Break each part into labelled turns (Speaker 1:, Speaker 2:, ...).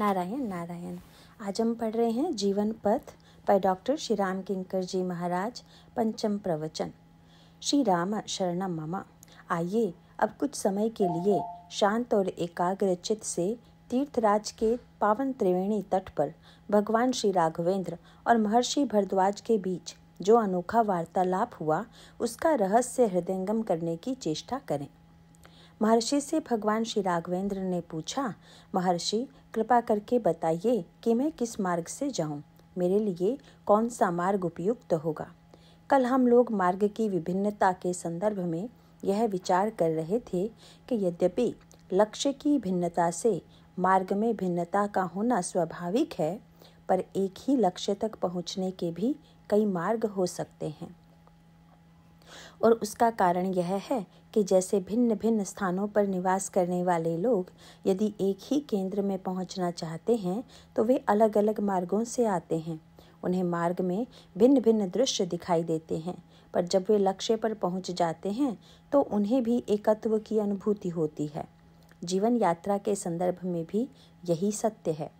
Speaker 1: नारायण नारायण। आज हम पढ़ रहे हैं जीवन पथ by डॉक्टर श्री राम किंकर जी महाराज। पंचम प्रवचन। श्री राम शरणम मम। आइए अब कुछ समय के लिए शांत और एकाग्र चित्त से तीर्थराज के पावन त्रिवेणी तट पर भगवान श्री राघवेंद्र और महर्षि भरद्वाज के बीच जो अनोखा वार्तालाप हुआ उसका रहस्य हृदयंगम करने की चेष्टा करें। महर्षि से भगवान श्री राघवेंद्र ने पूछा, महर्षि कृपा करके बताइए कि मैं किस मार्ग से जाऊं, मेरे लिए कौन सा मार्ग उपयुक्त होगा। कल हम लोग मार्ग की विभिन्नता के संदर्भ में यह विचार कर रहे थे कि यद्यपि लक्ष्य की भिन्नता से मार्ग में भिन्नता का होना स्वाभाविक है, पर एक ही लक्ष्य तक पहुंचने के भी कई मार्ग हो सकते हैं। और उसका कारण यह है कि जैसे भिन्न भिन्न स्थानों पर निवास करने वाले लोग यदि एक ही केंद्र में पहुंचना चाहते हैं तो वे अलग अलग मार्गों से आते हैं। उन्हें मार्ग में भिन्न भिन्न दृश्य दिखाई देते हैं, पर जब वे लक्ष्य पर पहुंच जाते हैं तो उन्हें भी एकत्व की अनुभूति होती है। जीवन यात्रा के संदर्भ में भी यही सत्य है।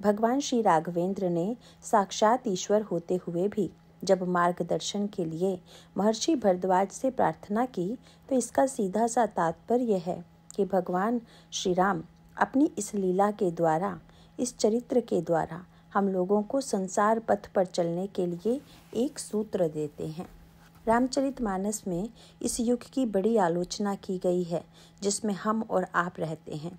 Speaker 1: भगवान श्री राघवेंद्र ने साक्षात ईश्वर होते हुए भी जब मार्गदर्शन के लिए महर्षि भरद्वाज से प्रार्थना की तो इसका सीधा सा तात्पर्य है कि भगवान श्री राम अपनी इस लीला के द्वारा, इस चरित्र के द्वारा हम लोगों को संसार पथ पर चलने के लिए एक सूत्र देते हैं। रामचरितमानस में इस युग की बड़ी आलोचना की गई है जिसमें हम और आप रहते हैं।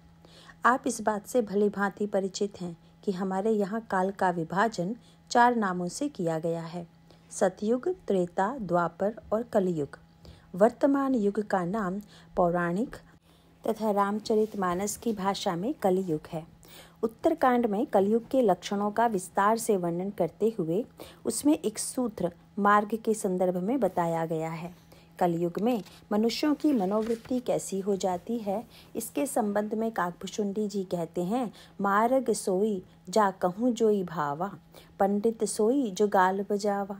Speaker 1: आप इस बात से भली भांति परिचित हैं कि हमारे यहाँ काल का विभाजन 4 नामों से किया गया है: सतयुग, त्रेता, द्वापर और कलयुग। वर्तमान युग का नाम पौराणिक तथा रामचरितमानस की भाषा में कलयुग है। उत्तरकांड में कलयुग के लक्षणों का विस्तार से वर्णन करते हुए उसमें एक सूत्र मार्ग के संदर्भ में बताया गया है। कलयुग में मनुष्यों की मनोवृत्ति कैसी हो जाती है, इसके संबंध में काकभूषुंडी जी कहते हैं, मार्ग सोई जा कहूँ जोई भावा, पंडित सोई जो गाल बजावा।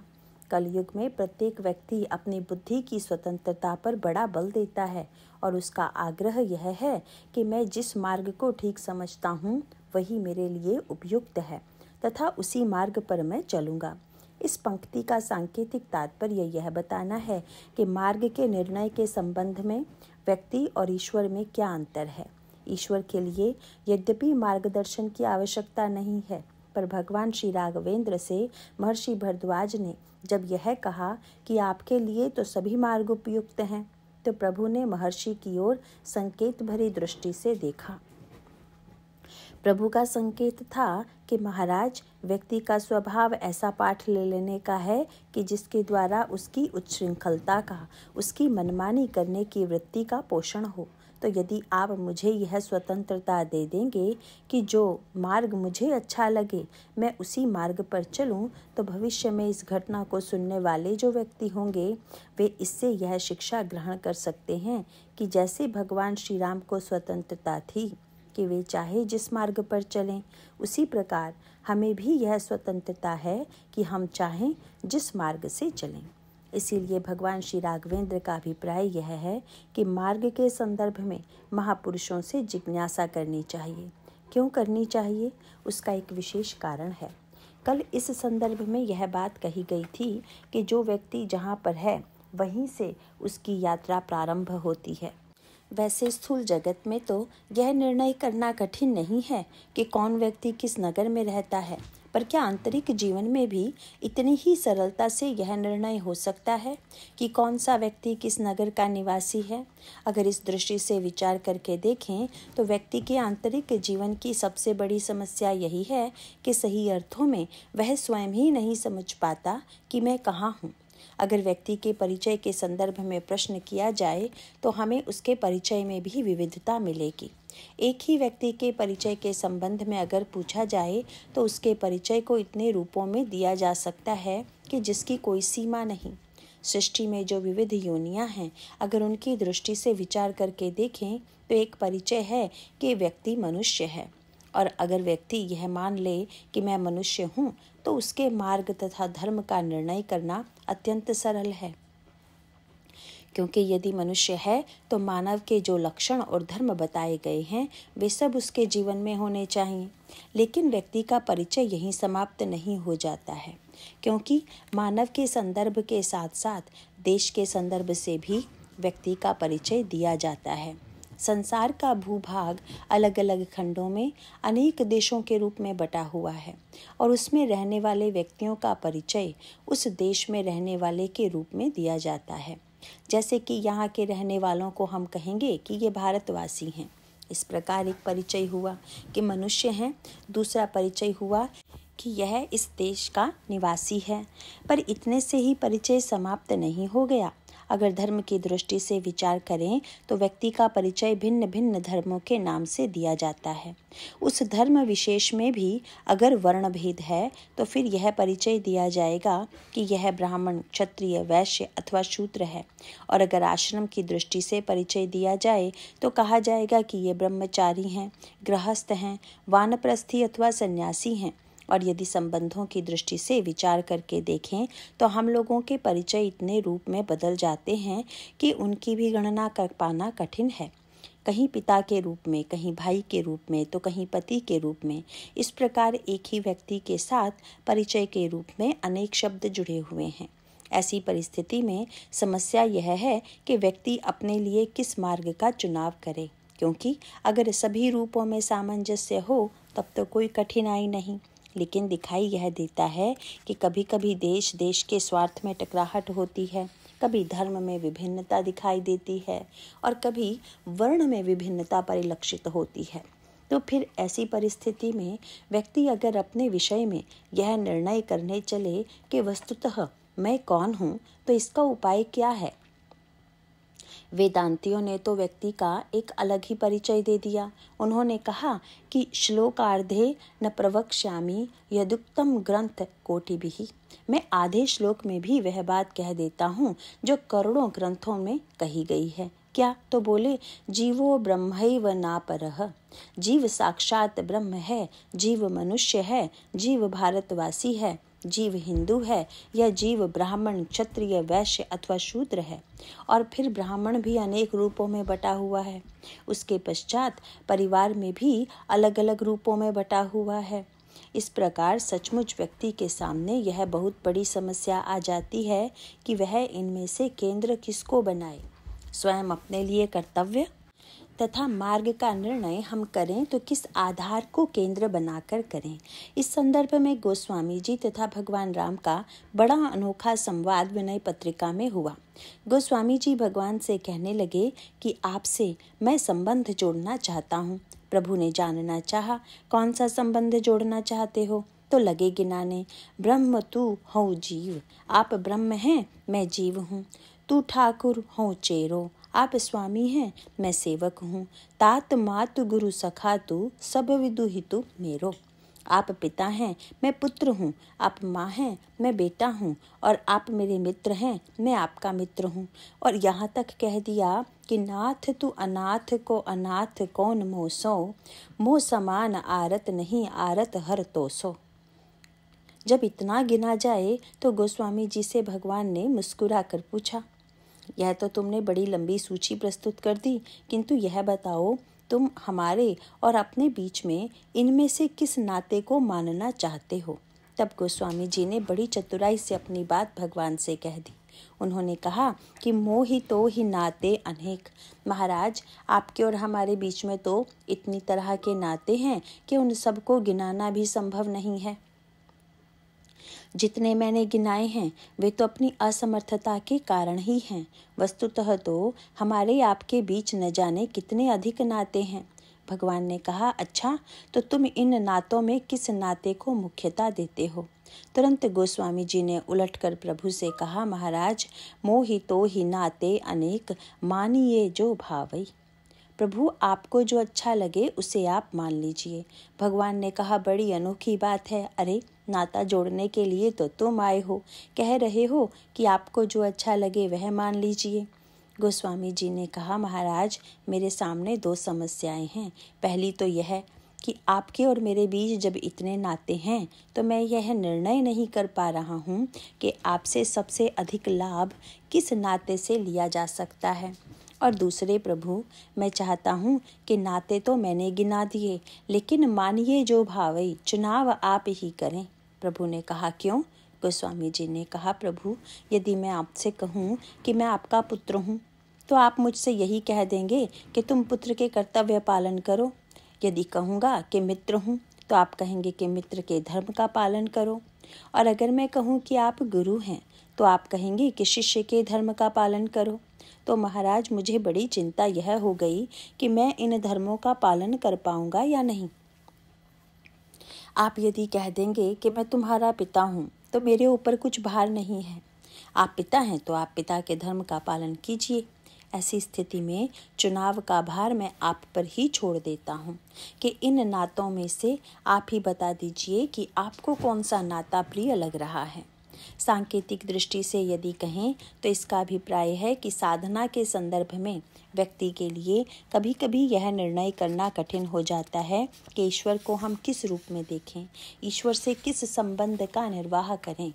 Speaker 1: कलयुग में प्रत्येक व्यक्ति अपनी बुद्धि की स्वतंत्रता पर बड़ा बल देता है और उसका आग्रह यह है कि मैं जिस मार्ग को ठीक समझता हूँ वही मेरे लिए उपयुक्त है तथा उसी मार्ग पर मैं चलूँगा। इस पंक्ति का सांकेतिक तात्पर्य यह बताना है कि मार्ग के निर्णय के संबंध में व्यक्ति और ईश्वर में क्या अंतर है। ईश्वर के लिए यद्यपि मार्गदर्शन की आवश्यकता नहीं है, पर भगवान श्री राघवेंद्र से महर्षि भरद्वाज ने जब यह कहा कि आपके लिए तो सभी मार्ग उपयुक्त हैं, तो प्रभु ने महर्षि की ओर संकेत भरी दृष्टि से देखा। प्रभु का संकेत था कि महाराज, व्यक्ति का स्वभाव ऐसा पाठ ले लेने का है कि जिसके द्वारा उसकी उच्छृंखलता का, उसकी मनमानी करने की वृत्ति का पोषण हो। तो यदि आप मुझे यह स्वतंत्रता दे देंगे कि जो मार्ग मुझे अच्छा लगे मैं उसी मार्ग पर चलूं, तो भविष्य में इस घटना को सुनने वाले जो व्यक्ति होंगे वे इससे यह शिक्षा ग्रहण कर सकते हैं कि जैसे भगवान श्री राम को स्वतंत्रता थी कि वे चाहे जिस मार्ग पर चलें, उसी प्रकार हमें भी यह स्वतंत्रता है कि हम चाहें जिस मार्ग से चलें। इसीलिए भगवान श्री राघवेंद्र का अभिप्राय यह है कि मार्ग के संदर्भ में महापुरुषों से जिज्ञासा करनी चाहिए। क्यों करनी चाहिए, उसका एक विशेष कारण है। कल इस संदर्भ में यह बात कही गई थी कि जो व्यक्ति जहाँ पर है वहीं से उसकी यात्रा प्रारंभ होती है। वैसे स्थूल जगत में तो यह निर्णय करना कठिन नहीं है कि कौन व्यक्ति किस नगर में रहता है, पर क्या आंतरिक जीवन में भी इतनी ही सरलता से यह निर्णय हो सकता है कि कौन सा व्यक्ति किस नगर का निवासी है। अगर इस दृष्टि से विचार करके देखें तो व्यक्ति के आंतरिक जीवन की सबसे बड़ी समस्या यही है कि सही अर्थों में वह स्वयं ही नहीं समझ पाता कि मैं कहाँ हूँ। अगर व्यक्ति के परिचय के संदर्भ में प्रश्न किया जाए तो हमें उसके परिचय में भी विविधता मिलेगी। एक ही व्यक्ति के परिचय के संबंध में अगर पूछा जाए तो उसके परिचय को इतने रूपों में दिया जा सकता है कि जिसकी कोई सीमा नहीं। सृष्टि में जो विविध योनियां हैं, अगर उनकी दृष्टि से विचार करके देखें तो एक परिचय है कि व्यक्ति मनुष्य है, और अगर व्यक्ति यह मान ले कि मैं मनुष्य हूँ तो उसके मार्ग तथा धर्म का निर्णय करना अत्यंत सरल है। क्योंकि यदि मनुष्य है तो मानव के जो लक्षण और धर्म बताए गए हैं वे सब उसके जीवन में होने चाहिए। लेकिन व्यक्ति का परिचय यहीं समाप्त नहीं हो जाता है, क्योंकि मानव के संदर्भ के साथ साथ देश के संदर्भ से भी व्यक्ति का परिचय दिया जाता है। संसार का भूभाग अलग अलग खंडों में अनेक देशों के रूप में बटा हुआ है और उसमें रहने वाले व्यक्तियों का परिचय उस देश में रहने वाले के रूप में दिया जाता है। जैसे कि यहाँ के रहने वालों को हम कहेंगे कि ये भारतवासी हैं। इस प्रकार एक परिचय हुआ कि मनुष्य हैं। दूसरा परिचय हुआ कि यह इस देश का निवासी है। पर इतने से ही परिचय समाप्त नहीं हो गया। अगर धर्म की दृष्टि से विचार करें तो व्यक्ति का परिचय भिन्न भिन्न धर्मों के नाम से दिया जाता है। उस धर्म विशेष में भी अगर वर्ण भेद है तो फिर यह परिचय दिया जाएगा कि यह ब्राह्मण, क्षत्रिय, वैश्य अथवा शूद्र है। और अगर आश्रम की दृष्टि से परिचय दिया जाए तो कहा जाएगा कि ये ब्रह्मचारी हैं, गृहस्थ हैं, वानप्रस्थी अथवा सन्यासी हैं। और यदि संबंधों की दृष्टि से विचार करके देखें तो हम लोगों के परिचय इतने रूप में बदल जाते हैं कि उनकी भी गणना कर पाना कठिन है। कहीं पिता के रूप में, कहीं भाई के रूप में, तो कहीं पति के रूप में। इस प्रकार एक ही व्यक्ति के साथ परिचय के रूप में अनेक शब्द जुड़े हुए हैं। ऐसी परिस्थिति में समस्या यह है कि व्यक्ति अपने लिए किस मार्ग का चुनाव करे, क्योंकि अगर सभी रूपों में सामंजस्य हो तब तो कोई कठिनाई नहीं। लेकिन दिखाई यह देता है कि कभी कभी देश देश के स्वार्थ में टकराहट होती है, कभी धर्म में विभिन्नता दिखाई देती है और कभी वर्ण में विभिन्नता परिलक्षित होती है। तो फिर ऐसी परिस्थिति में व्यक्ति अगर अपने विषय में यह निर्णय करने चले कि वस्तुतः मैं कौन हूँ, तो इसका उपाय क्या है? वेदांतियों ने तो व्यक्ति का एक अलग ही परिचय दे दिया। उन्होंने कहा कि श्लोकार्धे न प्रवक्ष्यामि यदुक्तम ग्रंथ कोटिभिः। मैं आधे श्लोक में भी वह बात कह देता हूँ जो करोड़ों ग्रंथों में कही गई है। क्या? तो बोले, जीवो ब्रह्मैव नापरः। जीव साक्षात ब्रह्म है, जीव मनुष्य है, जीव भारतवासी है, जीव हिंदू है या जीव ब्राह्मण, क्षत्रिय, वैश्य अथवा शूद्र है। और फिर ब्राह्मण भी अनेक रूपों में बटा हुआ है। उसके पश्चात परिवार में भी अलग अलग रूपों में बटा हुआ है। इस प्रकार सचमुच व्यक्ति के सामने यह बहुत बड़ी समस्या आ जाती है कि वह इनमें से केंद्र किसको बनाए। स्वयं अपने लिए कर्तव्य तथा मार्ग का निर्णय हम करें तो किस आधार को केंद्र बनाकर करें। इस संदर्भ में गोस्वामी जी तथा भगवान राम का बड़ा अनोखा संवाद विनय पत्रिका में हुआ। गोस्वामी जी भगवान से कहने लगे कि आपसे मैं संबंध जोड़ना चाहता हूँ। प्रभु ने जानना चाहा, कौन सा संबंध जोड़ना चाहते हो? तो लगे गिनाने, ब्रह्म तू हूँ जीव, आप ब्रह्म हैं, मैं जीव हूँ। तू ठाकुर हूँ चेरो, आप स्वामी हैं, मैं सेवक हूँ। तात मातु गुरु सखा तू, सब विदु हितु मेरो। आप पिता हैं, मैं पुत्र हूँ। आप माँ हैं, मैं बेटा हूँ। और आप मेरे मित्र हैं, मैं आपका मित्र हूँ। और यहाँ तक कह दिया कि नाथ तू अनाथ को अनाथ कौन मोह सो, मोह समान आरत नहीं आरत हर तो सो। जब इतना गिना जाए तो गोस्वामी जी से भगवान ने मुस्कुरा कर पूछा, यह तो तुमने बड़ी लंबी सूची प्रस्तुत कर दी, किंतु यह बताओ तुम हमारे और अपने बीच में इनमें से किस नाते को मानना चाहते हो? तब गोस्वामी जी ने बड़ी चतुराई से अपनी बात भगवान से कह दी। उन्होंने कहा कि मोहि तो ही नाते अनेक। महाराज, आपके और हमारे बीच में तो इतनी तरह के नाते हैं कि उन सबको गिनाना भी संभव नहीं है। जितने मैंने गिनाए हैं वे तो अपनी असमर्थता के कारण ही हैं। वस्तुतः तो हमारे आपके बीच न जाने कितने अधिक नाते हैं। भगवान ने कहा, अच्छा तो तुम इन नातों में किस नाते को मुख्यता देते हो? तुरंत गोस्वामी जी ने उलटकर प्रभु से कहा, महाराज, मोहि तो ही नाते अनेक, मानिए जो भावई। प्रभु, आपको जो अच्छा लगे उसे आप मान लीजिए। भगवान ने कहा, बड़ी अनोखी बात है। अरे, नाता जोड़ने के लिए तो तुम आए हो, कह रहे हो कि आपको जो अच्छा लगे वह मान लीजिए। गोस्वामी जी ने कहा, महाराज, मेरे सामने दो समस्याएं हैं। पहली तो यह कि आपके और मेरे बीच जब इतने नाते हैं तो मैं यह निर्णय नहीं कर पा रहा हूँ कि आपसे सबसे अधिक लाभ किस नाते से लिया जा सकता है। और दूसरे प्रभु, मैं चाहता हूँ कि नाते तो मैंने गिना दिए, लेकिन मानिए जो भावई, चुनाव आप ही करें। प्रभु ने कहा, क्यों? गोस्वामी जी ने कहा, प्रभु, यदि मैं आपसे कहूँ कि मैं आपका पुत्र हूँ तो आप मुझसे यही कह देंगे कि तुम पुत्र के कर्तव्य पालन करो। यदि कहूँगा कि मित्र हूँ तो आप कहेंगे कि मित्र के धर्म का पालन करो। और अगर मैं कहूँ कि आप गुरु हैं तो आप कहेंगे कि शिष्य के धर्म का पालन करो। तो महाराज, मुझे बड़ी चिंता यह हो गई कि मैं इन धर्मों का पालन कर पाऊंगा या नहीं। आप यदि कह देंगे कि मैं तुम्हारा पिता हूँ तो मेरे ऊपर कुछ भार नहीं है। आप पिता हैं तो आप पिता के धर्म का पालन कीजिए। ऐसी स्थिति में चुनाव का भार मैं आप पर ही छोड़ देता हूँ कि इन नातों में से आप ही बता दीजिए कि आपको कौन सा नाता प्रिय लग रहा है। सांकेतिक दृष्टि से यदि कहें तो इसका अभिप्राय है कि साधना के संदर्भ में व्यक्ति के लिए कभी कभी यह निर्णय करना कठिन हो जाता है कि ईश्वर को हम किस रूप में देखें, ईश्वर से किस संबंध का निर्वाह करें।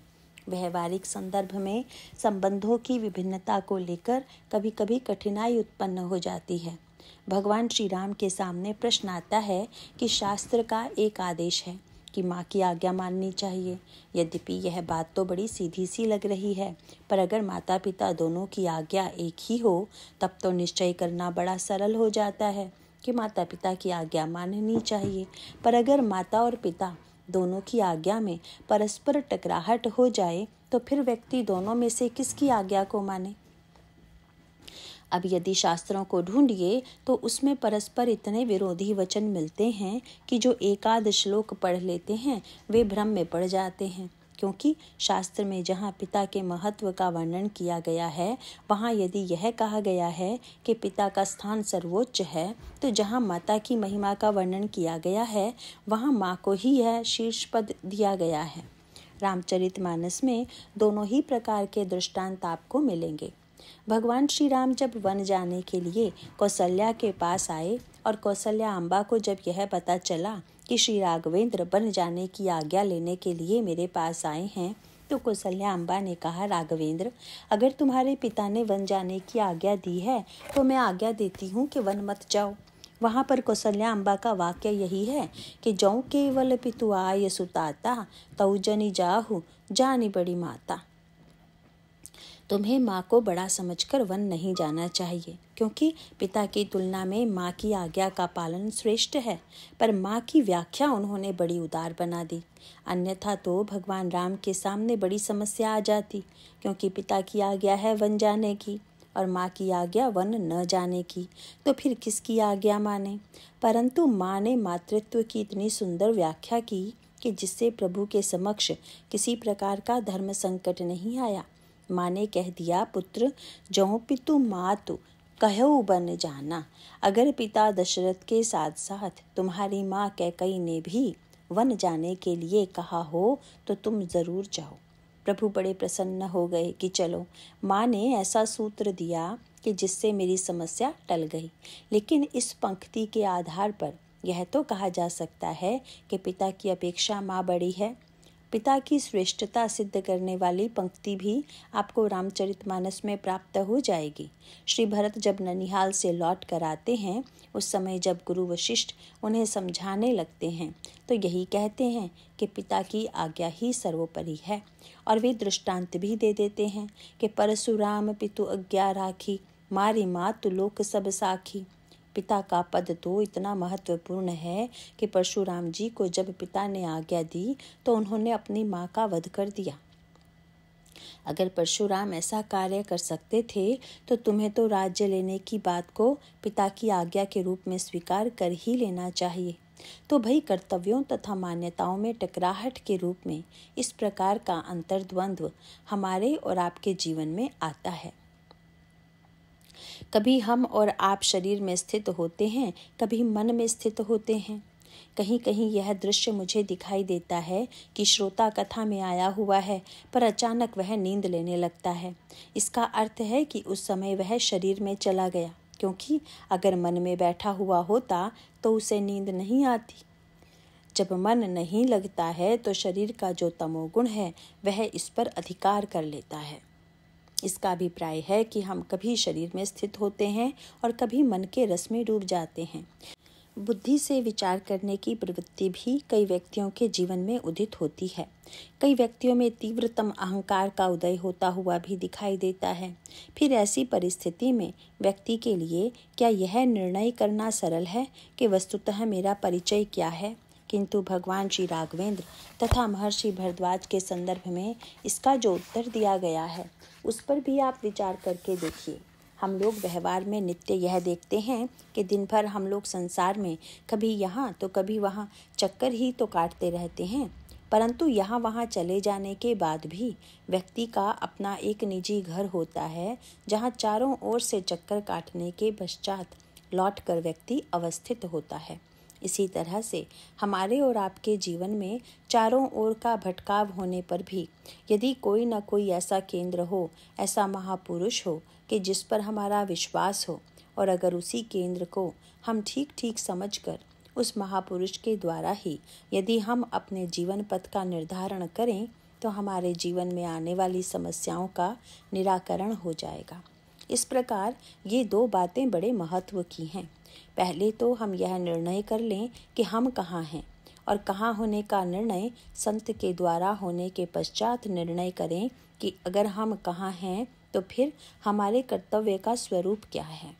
Speaker 1: व्यवहारिक संदर्भ में संबंधों की विभिन्नता को लेकर कभी कभी कठिनाई उत्पन्न हो जाती है। भगवान श्री राम के सामने प्रश्न आता है कि शास्त्र का एक आदेश है कि माँ की आज्ञा माननी चाहिए। यद्यपि यह बात तो बड़ी सीधी सी लग रही है, पर अगर माता पिता दोनों की आज्ञा एक ही हो तब तो निश्चय करना बड़ा सरल हो जाता है कि माता पिता की आज्ञा माननी चाहिए। पर अगर माता और पिता दोनों की आज्ञा में परस्पर टकराहट हो जाए तो फिर व्यक्ति दोनों में से किसकी आज्ञा को माने। अब यदि शास्त्रों को ढूंढिए तो उसमें परस्पर इतने विरोधी वचन मिलते हैं कि जो एकाध श्लोक पढ़ लेते हैं वे भ्रम में पड़ जाते हैं। क्योंकि शास्त्र में जहाँ पिता के महत्व का वर्णन किया गया है वहाँ यदि यह कहा गया है कि पिता का स्थान सर्वोच्च है, तो जहाँ माता की महिमा का वर्णन किया गया है वहाँ माँ को ही यह शीर्ष पद दिया गया है। रामचरितमानस में दोनों ही प्रकार के दृष्टांत आपको मिलेंगे। भगवान श्री राम जब वन जाने के लिए कौशल्या के पास आए और कौशल्या अम्बा को जब यह पता चला कि श्री राघवेंद्र वन जाने की आज्ञा लेने के लिए मेरे पास आए हैं, तो कौशल्या अम्बा ने कहा, राघवेंद्र, अगर तुम्हारे पिता ने वन जाने की आज्ञा दी है तो मैं आज्ञा देती हूँ कि वन मत जाओ। वहाँ पर कौशल्या अम्बा का वाक्य यही है कि जौ केवल पितु आय सुताता तऊ जनि जाहु जानी बड़ी माता। तुम्हें माँ को बड़ा समझकर वन नहीं जाना चाहिए, क्योंकि पिता की तुलना में माँ की आज्ञा का पालन श्रेष्ठ है। पर माँ की व्याख्या उन्होंने बड़ी उदार बना दी, अन्यथा तो भगवान राम के सामने बड़ी समस्या आ जाती, क्योंकि पिता की आज्ञा है वन जाने की और माँ की आज्ञा वन न जाने की, तो फिर किसकी आज्ञा माने। परंतु माँ ने मातृत्व की इतनी सुंदर व्याख्या की कि जिससे प्रभु के समक्ष किसी प्रकार का धर्म संकट नहीं आया। माँ ने कह दिया, पुत्र, जौ पितु मातु कहऊ बन जाना। अगर पिता दशरथ के साथ साथ तुम्हारी माँ कैकई ने भी वन जाने के लिए कहा हो तो तुम जरूर जाओ। प्रभु बड़े प्रसन्न हो गए कि चलो, माँ ने ऐसा सूत्र दिया कि जिससे मेरी समस्या टल गई। लेकिन इस पंक्ति के आधार पर यह तो कहा जा सकता है कि पिता की अपेक्षा माँ बड़ी है। पिता की श्रेष्ठता सिद्ध करने वाली पंक्ति भी आपको रामचरितमानस में प्राप्त हो जाएगी। श्री भरत जब ननिहाल से लौट कर आते हैं, उस समय जब गुरु वशिष्ठ उन्हें समझाने लगते हैं तो यही कहते हैं कि पिता की आज्ञा ही सर्वोपरि है। और वे दृष्टांत भी दे देते हैं कि परशुराम पितु आज्ञा राखी, मारी मातु लोक सब साखी। पिता का पद तो इतना महत्वपूर्ण है कि परशुराम जी को जब पिता ने आज्ञा दी तो उन्होंने अपनी माँ का वध कर दिया। अगर परशुराम ऐसा कार्य कर सकते थे तो तुम्हें तो राज्य लेने की बात को पिता की आज्ञा के रूप में स्वीकार कर ही लेना चाहिए। तो भाई, कर्तव्यों तथा मान्यताओं में टकराहट के रूप में इस प्रकार का अंतर्द्वंद्व हमारे और आपके जीवन में आता है। कभी हम और आप शरीर में स्थित होते हैं, कभी मन में स्थित होते हैं। कहीं कहीं यह दृश्य मुझे दिखाई देता है कि श्रोता कथा में आया हुआ है, पर अचानक वह नींद लेने लगता है। इसका अर्थ है कि उस समय वह शरीर में चला गया, क्योंकि अगर मन में बैठा हुआ होता तो उसे नींद नहीं आती। जब मन नहीं लगता है तो शरीर का जो तमोगुण है वह इस पर अधिकार कर लेता है। इसका अभिप्राय है कि हम कभी शरीर में स्थित होते हैं और कभी मन के रस में डूब जाते हैं। बुद्धि से विचार करने की प्रवृत्ति भी कई व्यक्तियों के जीवन में उदित होती है। कई व्यक्तियों में तीव्रतम अहंकार का उदय होता हुआ भी दिखाई देता है। फिर ऐसी परिस्थिति में व्यक्ति के लिए क्या यह निर्णय करना सरल है कि वस्तुतः मेरा परिचय क्या है? किंतु भगवान श्री राघवेंद्र तथा महर्षि भरद्वाज के संदर्भ में इसका जो उत्तर दिया गया है उस पर भी आप विचार करके देखिए। हम लोग व्यवहार में नित्य यह देखते हैं कि दिन भर हम लोग संसार में कभी यहाँ तो कभी वहाँ चक्कर ही तो काटते रहते हैं, परंतु यहाँ वहाँ चले जाने के बाद भी व्यक्ति का अपना एक निजी घर होता है जहाँ चारों ओर से चक्कर काटने के पश्चात लौटकर व्यक्ति अवस्थित होता है। इसी तरह से हमारे और आपके जीवन में चारों ओर का भटकाव होने पर भी यदि कोई न कोई ऐसा केंद्र हो, ऐसा महापुरुष हो कि जिस पर हमारा विश्वास हो, और अगर उसी केंद्र को हम ठीक ठीक समझकर उस महापुरुष के द्वारा ही यदि हम अपने जीवन पथ का निर्धारण करें तो हमारे जीवन में आने वाली समस्याओं का निराकरण हो जाएगा। इस प्रकार ये दो बातें बड़े महत्व की हैं। पहले तो हम यह निर्णय कर लें कि हम कहाँ हैं, और कहाँ होने का निर्णय संत के द्वारा होने के पश्चात निर्णय करें कि अगर हम कहाँ हैं तो फिर हमारे कर्तव्य का स्वरूप क्या है,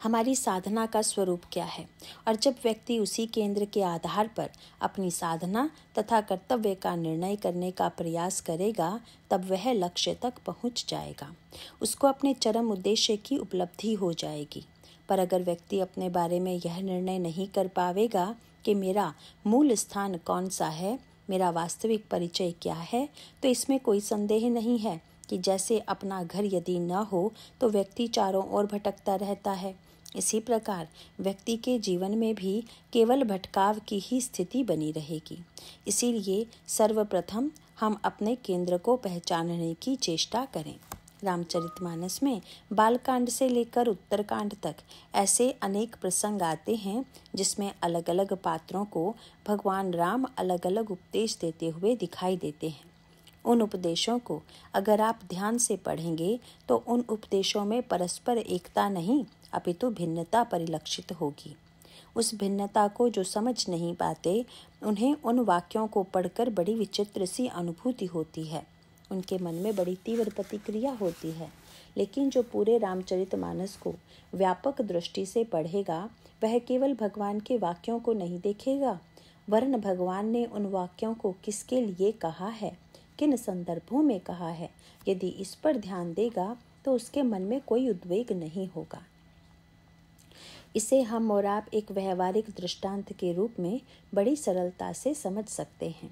Speaker 1: हमारी साधना का स्वरूप क्या है। और जब व्यक्ति उसी केंद्र के आधार पर अपनी साधना तथा कर्तव्य का निर्णय करने का प्रयास करेगा तब वह लक्ष्य तक पहुंच जाएगा, उसको अपने चरम उद्देश्य की उपलब्धि हो जाएगी। पर अगर व्यक्ति अपने बारे में यह निर्णय नहीं कर पावेगा कि मेरा मूल स्थान कौन सा है, मेरा वास्तविक परिचय क्या है, तो इसमें कोई संदेह नहीं है कि जैसे अपना घर यदि न हो तो व्यक्ति चारों ओर भटकता रहता है, इसी प्रकार व्यक्ति के जीवन में भी केवल भटकाव की ही स्थिति बनी रहेगी। इसीलिए सर्वप्रथम हम अपने केंद्र को पहचानने की चेष्टा करें। रामचरितमानस में बालकांड से लेकर उत्तरकांड तक ऐसे अनेक प्रसंग आते हैं जिसमें अलग अलग पात्रों को भगवान राम अलग अलग उपदेश देते हुए दिखाई देते हैं। उन उपदेशों को अगर आप ध्यान से पढ़ेंगे तो उन उपदेशों में परस्पर एकता नहीं अपितु भिन्नता परिलक्षित होगी। उस भिन्नता को जो समझ नहीं पाते उन्हें उन वाक्यों को पढ़कर बड़ी विचित्र सी अनुभूति होती है, उनके मन में बड़ी तीव्र प्रतिक्रिया होती है। लेकिन जो पूरे रामचरितमानस को व्यापक दृष्टि से पढ़ेगा वह केवल भगवान के वाक्यों को नहीं देखेगा, वरन भगवान ने उन वाक्यों को किसके लिए कहा है, किन संदर्भों में कहा है, यदि इस पर ध्यान देगा तो उसके मन में कोई उद्वेग नहीं होगा। इसे हम और आप एक व्यवहारिक दृष्टांत के रूप में बड़ी सरलता से समझ सकते हैं।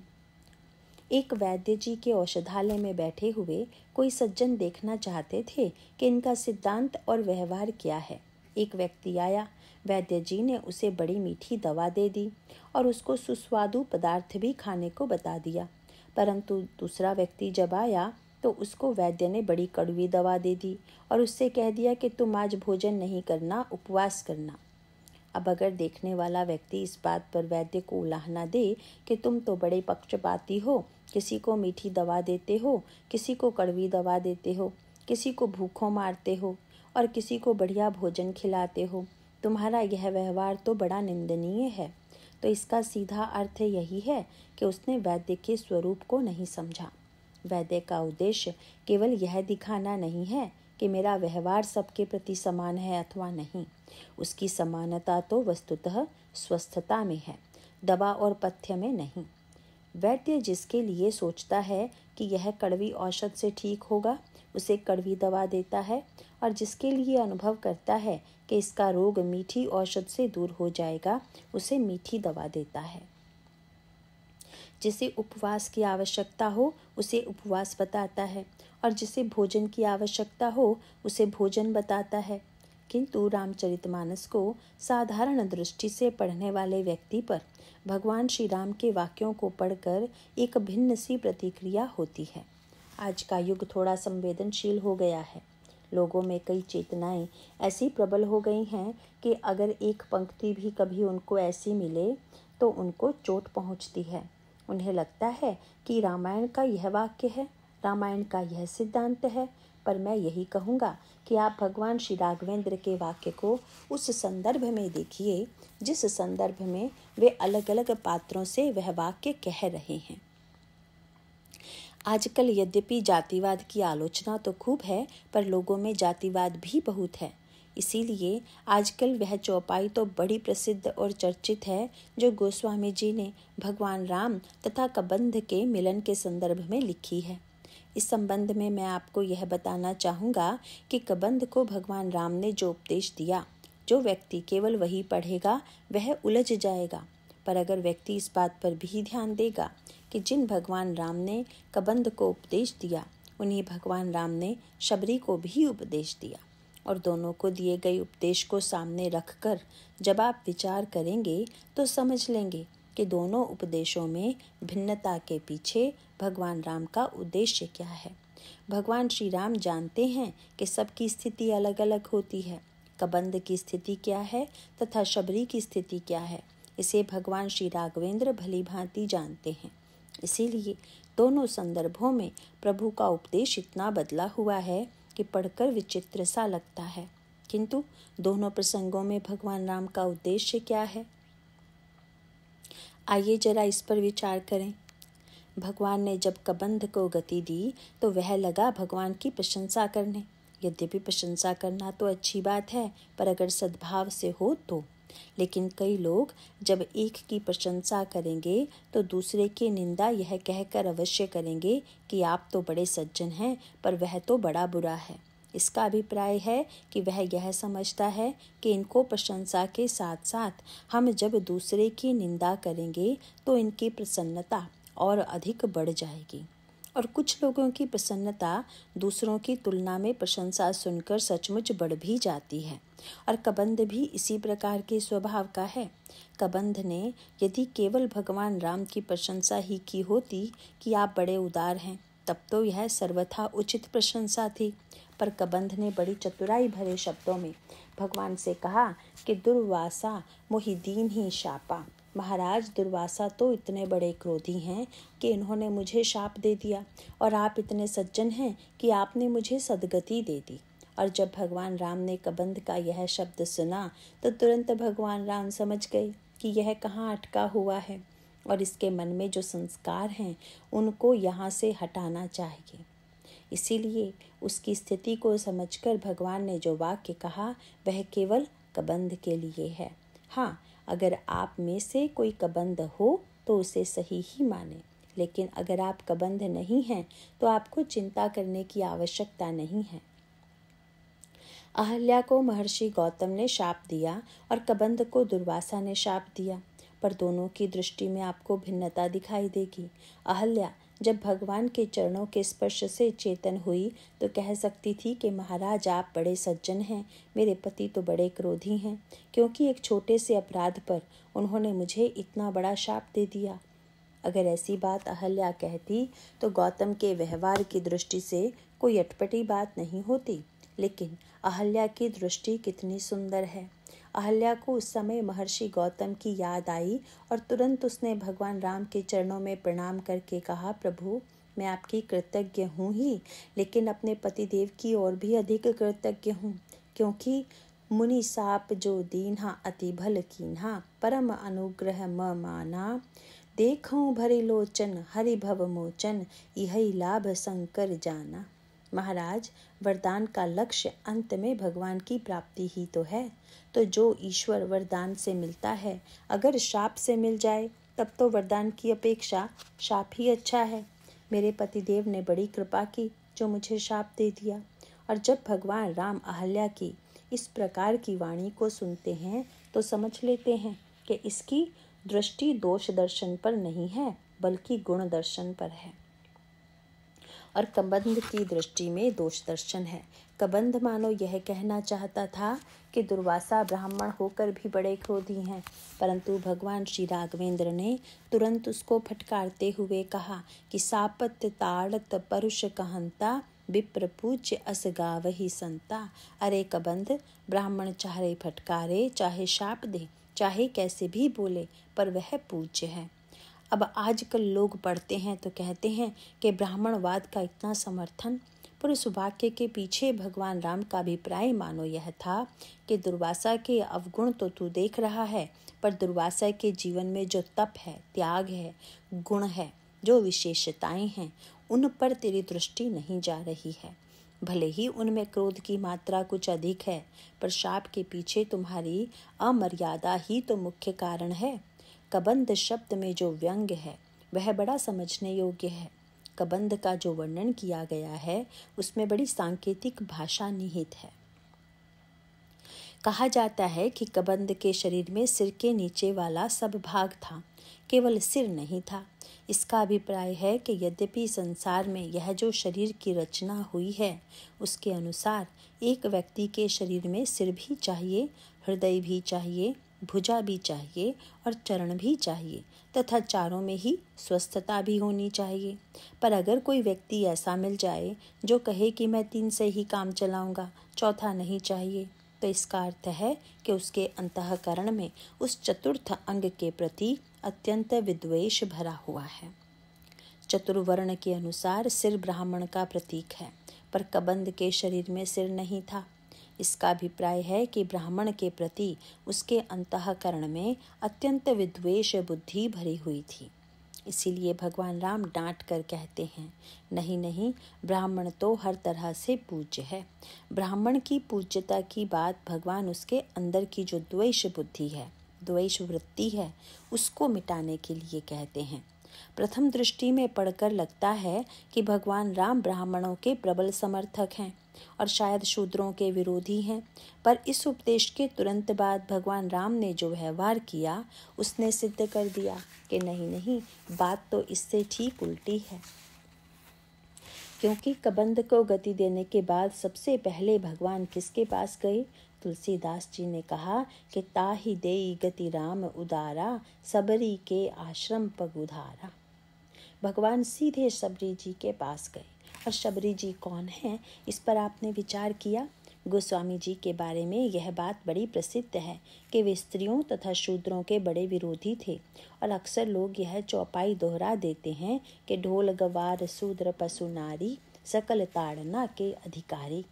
Speaker 1: एक वैद्य जी के औषधालय में बैठे हुए कोई सज्जन देखना चाहते थे कि इनका सिद्धांत और व्यवहार क्या है। एक व्यक्ति आया, वैद्य जी ने उसे बड़ी मीठी दवा दे दी और उसको सुस्वादु पदार्थ भी खाने को बता दिया, परंतु दूसरा व्यक्ति जब आया तो उसको वैद्य ने बड़ी कड़वी दवा दे दी और उससे कह दिया कि तुम आज भोजन नहीं करना, उपवास करना। अब अगर देखने वाला व्यक्ति इस बात पर वैद्य को उलाहना दे कि तुम तो बड़े पक्षपाती हो, किसी को मीठी दवा देते हो, किसी को कड़वी दवा देते हो, किसी को भूखों मारते हो और किसी को बढ़िया भोजन खिलाते हो, तुम्हारा यह व्यवहार तो बड़ा निंदनीय है, तो इसका सीधा अर्थ यही है कि उसने वैद्य के स्वरूप को नहीं समझा। वैद्य का उद्देश्य केवल यह दिखाना नहीं है कि मेरा व्यवहार सबके प्रति समान है अथवा नहीं, उसकी समानता तो वस्तुतः स्वस्थता में है, दवा और पथ्य में नहीं। वैद्य जिसके लिए सोचता है कि यह कड़वी औषध से ठीक होगा उसे कड़वी दवा देता है, और जिसके लिए अनुभव करता है कि इसका रोग मीठी औषध से दूर हो जाएगा उसे मीठी दवा देता है। जिसे उपवास की आवश्यकता हो उसे उपवास बताता है और जिसे भोजन की आवश्यकता हो उसे भोजन बताता है। किंतु रामचरितमानस को साधारण दृष्टि से पढ़ने वाले व्यक्ति पर भगवान श्री राम के वाक्यों को पढ़कर एक भिन्न सी प्रतिक्रिया होती है। आज का युग थोड़ा संवेदनशील हो गया है। लोगों में कई चेतनाएं ऐसी प्रबल हो गई हैं कि अगर एक पंक्ति भी कभी उनको ऐसी मिले तो उनको चोट पहुंचती है। उन्हें लगता है कि रामायण का यह वाक्य है, रामायण का यह सिद्धांत है, पर मैं यही कहूँगा कि आप भगवान श्री राघवेंद्र के वाक्य को उस संदर्भ में देखिए जिस संदर्भ में वे अलग अलग पात्रों से वह वाक्य कह रहे हैं। आजकल यद्यपि जातिवाद की आलोचना तो खूब है, पर लोगों में जातिवाद भी बहुत है। इसीलिए आजकल वह चौपाई तो बड़ी प्रसिद्ध और चर्चित है जो गोस्वामी जी ने भगवान राम तथा कबंध के मिलन के संदर्भ में लिखी है। इस संबंध में मैं आपको यह बताना चाहूँगा कि कबंध को भगवान राम ने जो उपदेश दिया, जो व्यक्ति केवल वही पढ़ेगा वह उलझ जाएगा। पर अगर व्यक्ति इस बात पर भी ध्यान देगा कि जिन भगवान राम ने कबंध को उपदेश दिया, उन्हीं भगवान राम ने शबरी को भी उपदेश दिया, और दोनों को दिए गए उपदेश को सामने रखकर जब आप विचार करेंगे तो समझ लेंगे कि दोनों उपदेशों में भिन्नता के पीछे भगवान राम का उद्देश्य क्या है। भगवान श्री राम जानते हैं कि सबकी स्थिति अलग अलग होती है। कबंध की स्थिति क्या है तथा शबरी की स्थिति क्या है, इसे भगवान श्री राघवेंद्र भली भांति जानते हैं। इसीलिए दोनों संदर्भों में प्रभु का उपदेश इतना बदला हुआ है कि पढ़कर विचित्र सा लगता है। किंतु दोनों प्रसंगों में भगवान राम का उद्देश्य क्या है, आइए जरा इस पर विचार करें। भगवान ने जब कबंध को गति दी तो वह लगा भगवान की प्रशंसा करने। यद्यपि प्रशंसा करना तो अच्छी बात है, पर अगर सद्भाव से हो तो। लेकिन कई लोग जब एक की प्रशंसा करेंगे तो दूसरे की निंदा यह कहकर अवश्य करेंगे कि आप तो बड़े सज्जन हैं, पर वह तो बड़ा बुरा है। इसका अभिप्राय है कि वह यह समझता है कि इनको प्रशंसा के साथ साथ हम जब दूसरे की निंदा करेंगे तो इनकी प्रसन्नता और अधिक बढ़ जाएगी। और कुछ लोगों की प्रसन्नता दूसरों की तुलना में प्रशंसा सुनकर सचमुच बढ़ भी जाती है, और कबंध भी इसी प्रकार के स्वभाव का है। कबंध ने यदि केवल भगवान राम की प्रशंसा ही की होती कि आप बड़े उदार हैं, तब तो यह सर्वथा उचित प्रशंसा थी। पर कबंध ने बड़ी चतुराई भरे शब्दों में भगवान से कहा कि दुर्वासा मोहि दीन ही शापा। महाराज, दुर्वासा तो इतने बड़े क्रोधी हैं कि इन्होंने मुझे शाप दे दिया, और आप इतने सज्जन हैं कि आपने मुझे सद्गति दे दी। और जब भगवान राम ने कबंध का यह शब्द सुना तो तुरंत भगवान राम समझ गए कि यह कहाँ अटका हुआ है, और इसके मन में जो संस्कार हैं उनको यहाँ से हटाना चाहिए। इसीलिए उसकी स्थिति को समझकर भगवान ने जो वाक्य कहा वह केवल कबंध के लिए है। हाँ, अगर आप में से कोई कबंध हो तो उसे सही ही माने, लेकिन अगर आप कबंध नहीं हैं तो आपको चिंता करने की आवश्यकता नहीं है। अहल्या को महर्षि गौतम ने शाप दिया और कबंध को दुर्वासा ने शाप दिया, पर दोनों की दृष्टि में आपको भिन्नता दिखाई देगी। अहल्या जब भगवान के चरणों के स्पर्श से चेतन हुई तो कह सकती थी कि महाराज, आप बड़े सज्जन हैं, मेरे पति तो बड़े क्रोधी हैं, क्योंकि एक छोटे से अपराध पर उन्होंने मुझे इतना बड़ा शाप दे दिया। अगर ऐसी बात अहल्या कहती तो गौतम के व्यवहार की दृष्टि से कोई अटपटी बात नहीं होती, लेकिन अहल्या की दृष्टि कितनी सुंदर है। अहल्या को उस समय महर्षि गौतम की याद आई और तुरंत उसने भगवान राम के चरणों में प्रणाम करके कहा, प्रभु, मैं आपकी कृतज्ञ हूँ ही, लेकिन अपने पतिदेव की और भी अधिक कृतज्ञ हूँ, क्योंकि मुनि साप जो दीन्हा अति भल कीन्हा, परम अनुग्रह म माना, देखूं भरि लोचन हरि भव मोचन, यही लाभ शंकर जाना। महाराज, वरदान का लक्ष्य अंत में भगवान की प्राप्ति ही तो है, तो जो ईश्वर वरदान से मिलता है, अगर शाप से मिल जाए तब तो वरदान की अपेक्षा शाप ही अच्छा है। मेरे पतिदेव ने बड़ी कृपा की जो मुझे शाप दे दिया। और जब भगवान राम अहल्या की इस प्रकार की वाणी को सुनते हैं तो समझ लेते हैं कि इसकी दृष्टि दोष दर्शन पर नहीं है, बल्कि गुण दर्शन पर है, और कबंध की दृष्टि में दोष दर्शन है। कबंध मानो यह कहना चाहता था कि दुर्वासा ब्राह्मण होकर भी बड़े क्रोधी हैं, परंतु भगवान श्री राघवेंद्र ने तुरंत उसको फटकारते हुए कहा कि सापत ताड़त परुष कहंता, विप्र पूज्य अस गावहि संता। अरे कबंध, ब्राह्मण चाहे फटकारे चाहे शाप दे, चाहे कैसे भी बोले, पर वह पूज्य है। अब आजकल लोग पढ़ते हैं तो कहते हैं कि ब्राह्मणवाद का इतना समर्थन, पर उस वाक्य के पीछे भगवान राम का अभिप्राय मानो यह था कि दुर्वासा के अवगुण तो तू देख रहा है, पर दुर्वासा के जीवन में जो तप है, त्याग है, गुण है, जो विशेषताएं हैं, उन पर तेरी दृष्टि नहीं जा रही है। भले ही उनमें क्रोध की मात्रा कुछ अधिक है, पर शाप के पीछे तुम्हारी अमर्यादा ही तो मुख्य कारण है। कबंध शब्द में जो व्यंग है वह बड़ा समझने योग्य है। कबंध का जो वर्णन किया गया है उसमें बड़ी सांकेतिक भाषा निहित है। कहा जाता है कि कबंध के शरीर में सिर के नीचे वाला सब भाग था, केवल सिर नहीं था। इसका अभिप्राय है कि यद्यपि संसार में यह जो शरीर की रचना हुई है उसके अनुसार एक व्यक्ति के शरीर में सिर भी चाहिए, हृदय भी चाहिए, भुजा भी चाहिए और चरण भी चाहिए तथा चारों में ही स्वस्थता भी होनी चाहिए। पर अगर कोई व्यक्ति ऐसा मिल जाए जो कहे कि मैं 3 से ही काम चलाऊंगा, चौथा नहीं चाहिए, तो इसका अर्थ है कि उसके अंतःकरण में उस चतुर्थ अंग के प्रति अत्यंत विद्वेष भरा हुआ है। चतुर्वर्ण के अनुसार सिर ब्राह्मण का प्रतीक है, पर कबंध के शरीर में सिर नहीं था। इसका अभिप्राय है कि ब्राह्मण के प्रति उसके अंतःकरण में अत्यंत विद्वेष बुद्धि भरी हुई थी। इसीलिए भगवान राम डांट कर कहते हैं, नहीं नहीं, ब्राह्मण तो हर तरह से पूज्य है। ब्राह्मण की पूज्यता की बात भगवान उसके अंदर की जो द्वेष बुद्धि है, द्वेष वृत्ति है, उसको मिटाने के लिए कहते हैं। प्रथम दृष्टि में पढ़कर लगता है कि भगवान राम ब्राह्मणों के प्रबल समर्थक हैं और शायद शूद्रों के विरोधी हैं, पर इस उपदेश के तुरंत बाद भगवान राम ने जो व्यवहार किया उसने सिद्ध कर दिया कि नहीं नहीं, बात तो इससे ठीक उल्टी है। क्योंकि कबंध को गति देने के बाद सबसे पहले भगवान किसके पास गए? तुलसीदास जी ने कहा कि ताहि देई गति राम उदारा, सबरी के आश्रम पगुधारा। भगवान सीधे शबरी जी के पास गए। और शबरी जी कौन है, इस पर आपने विचार किया? गोस्वामी जी के बारे में यह बात बड़ी प्रसिद्ध है कि वे स्त्रियों तथा शूद्रों के बड़े विरोधी थे, और अक्सर लोग यह चौपाई दोहरा देते हैं कि ढोल गवार शूद्र पशु नारी, सकल ताड़ना के अधिकारी।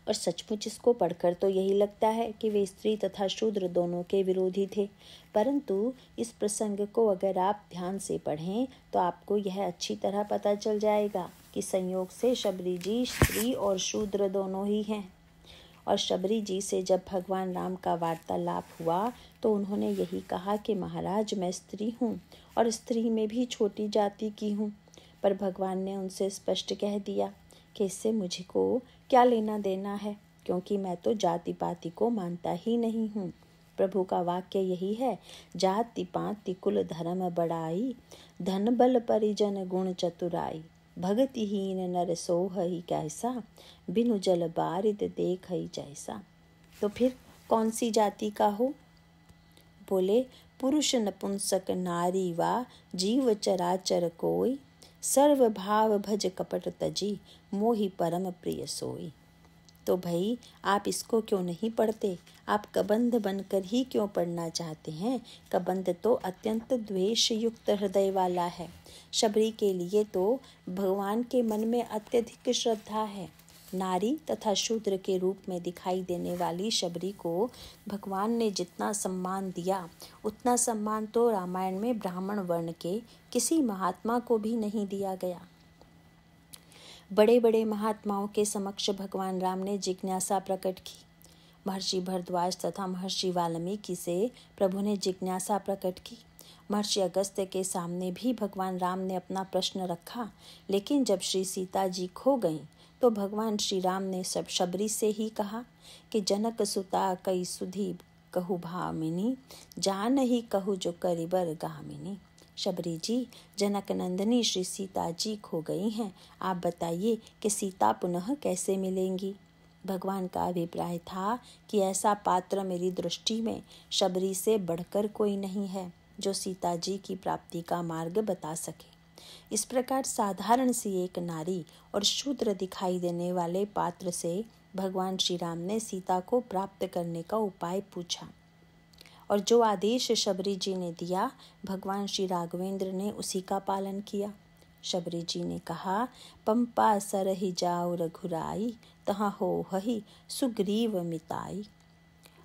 Speaker 1: और सचमुच इसको पढ़कर तो यही लगता है कि वे स्त्री तथा शूद्र दोनों के विरोधी थे, परंतु इस प्रसंग को अगर आप ध्यान से पढ़ें तो आपको यह अच्छी तरह पता चल जाएगा कि संयोग से शबरी जी स्त्री और शूद्र दोनों ही हैं। और शबरी जी से जब भगवान राम का वार्तालाप हुआ तो उन्होंने यही कहा कि महाराज, मैं स्त्री हूँ और स्त्री में भी छोटी जाति की हूँ। पर भगवान ने उनसे स्पष्ट कह दिया कि इससे मुझको क्या लेना देना है, क्योंकि मैं तो जाति पाति को मानता ही नहीं हूँ। प्रभु का वाक्य यही है, जाति पाति कुल धर्म बड़ाई, धन बल परिजन गुण चतुराई, भगतिहीन नर सोह ही कैसा, बिनु जल बारिद देख ही जैसा। तो फिर कौन सी जाति का हो? बोले, पुरुष नपुंसक नारी वा जीव चराचर कोई, सर्व भाव भज कपट तजी, मोहि परम प्रिय सोई। तो भाई आप इसको क्यों नहीं पढ़ते? आप कबंध बनकर ही क्यों पढ़ना चाहते हैं? कबंध तो अत्यंत द्वेष युक्त हृदय वाला है। शबरी के लिए तो भगवान के मन में अत्यधिक श्रद्धा है। नारी तथा शूद्र के रूप में दिखाई देने वाली शबरी को भगवान ने जितना सम्मान दिया, उतना सम्मान तो रामायण में ब्राह्मण वर्ण के किसी महात्मा को भी नहीं दिया गया। बड़े बड़े महात्माओं के समक्ष भगवान राम ने जिज्ञासा प्रकट की। महर्षि भरद्वाज तथा महर्षि वाल्मीकि से प्रभु ने जिज्ञासा प्रकट की। महर्षि अगस्त्य के सामने भी भगवान राम ने अपना प्रश्न रखा, लेकिन जब श्री सीता जी खो गईं तो भगवान श्री राम ने सब शबरी से ही कहा कि जनक सुता कई सुधी कहु भामिनी, जान ही कहु जो करिबर गामिनी। शबरी जी, जनक नंदिनी श्री सीता जी खो गई हैं, आप बताइए कि सीता पुनः कैसे मिलेंगी? भगवान का अभिप्राय था कि ऐसा पात्र मेरी दृष्टि में शबरी से बढ़कर कोई नहीं है जो सीता जी की प्राप्ति का मार्ग बता सके। इस प्रकार साधारण सी एक नारी और शूद्र दिखाई देने वाले पात्र से भगवान श्री राम ने सीता को प्राप्त करने का उपाय पूछा। और जो आदेश शबरी जी ने दिया, भगवान श्री राघवेंद्र ने उसी का पालन किया। शबरी जी ने कहा, पंपा सरहि जाओ रघुराई, तहाँ हो हहि सुग्रीव मिताई।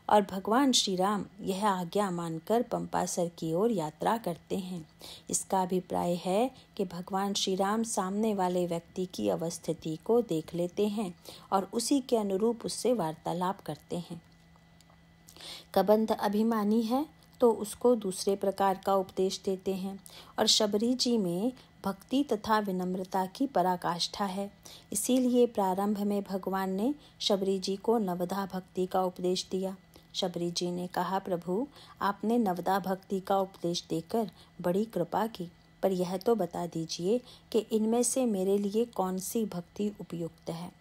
Speaker 1: और भगवान श्री राम यह आज्ञा मानकर पंपासर की ओर यात्रा करते हैं। इसका अभिप्राय है कि भगवान श्री राम सामने वाले व्यक्ति की अवस्थिति को देख लेते हैं और उसी के अनुरूप उससे वार्तालाप करते हैं। कबंध अभिमानी है तो उसको दूसरे प्रकार का उपदेश देते हैं और शबरी जी में भक्ति तथा विनम्रता की पराकाष्ठा है। इसीलिए प्रारंभ में भगवान ने शबरी जी को नवधा भक्ति का उपदेश दिया। शबरी जी ने कहा, प्रभु आपने नवदा भक्ति का उपदेश देकर बड़ी कृपा की, पर यह तो बता दीजिए कि इनमें से मेरे लिए कौन सी भक्ति उपयुक्त है।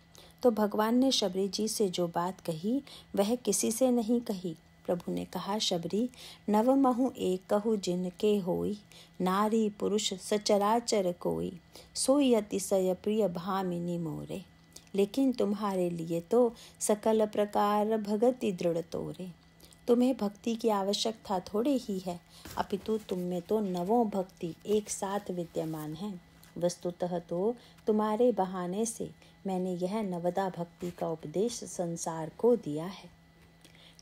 Speaker 1: तो भगवान ने शबरी जी से जो बात कही वह किसी से नहीं कही। प्रभु ने कहा, शबरी नवमहु एक कहु जिनके होई, नारी पुरुष सचराचर कोई, सोई अतिशय प्रिय भामिनी मोरे। लेकिन तुम्हारे लिए तो सकल प्रकार भगति दृढ़ तोरे। तुम्हें भक्ति की आवश्यकता थोड़ी ही है, अपितु तुम में तो नवों भक्ति एक साथ विद्यमान है। वस्तुतः तो तुम्हारे बहाने से मैंने यह नवदा भक्ति का उपदेश संसार को दिया है।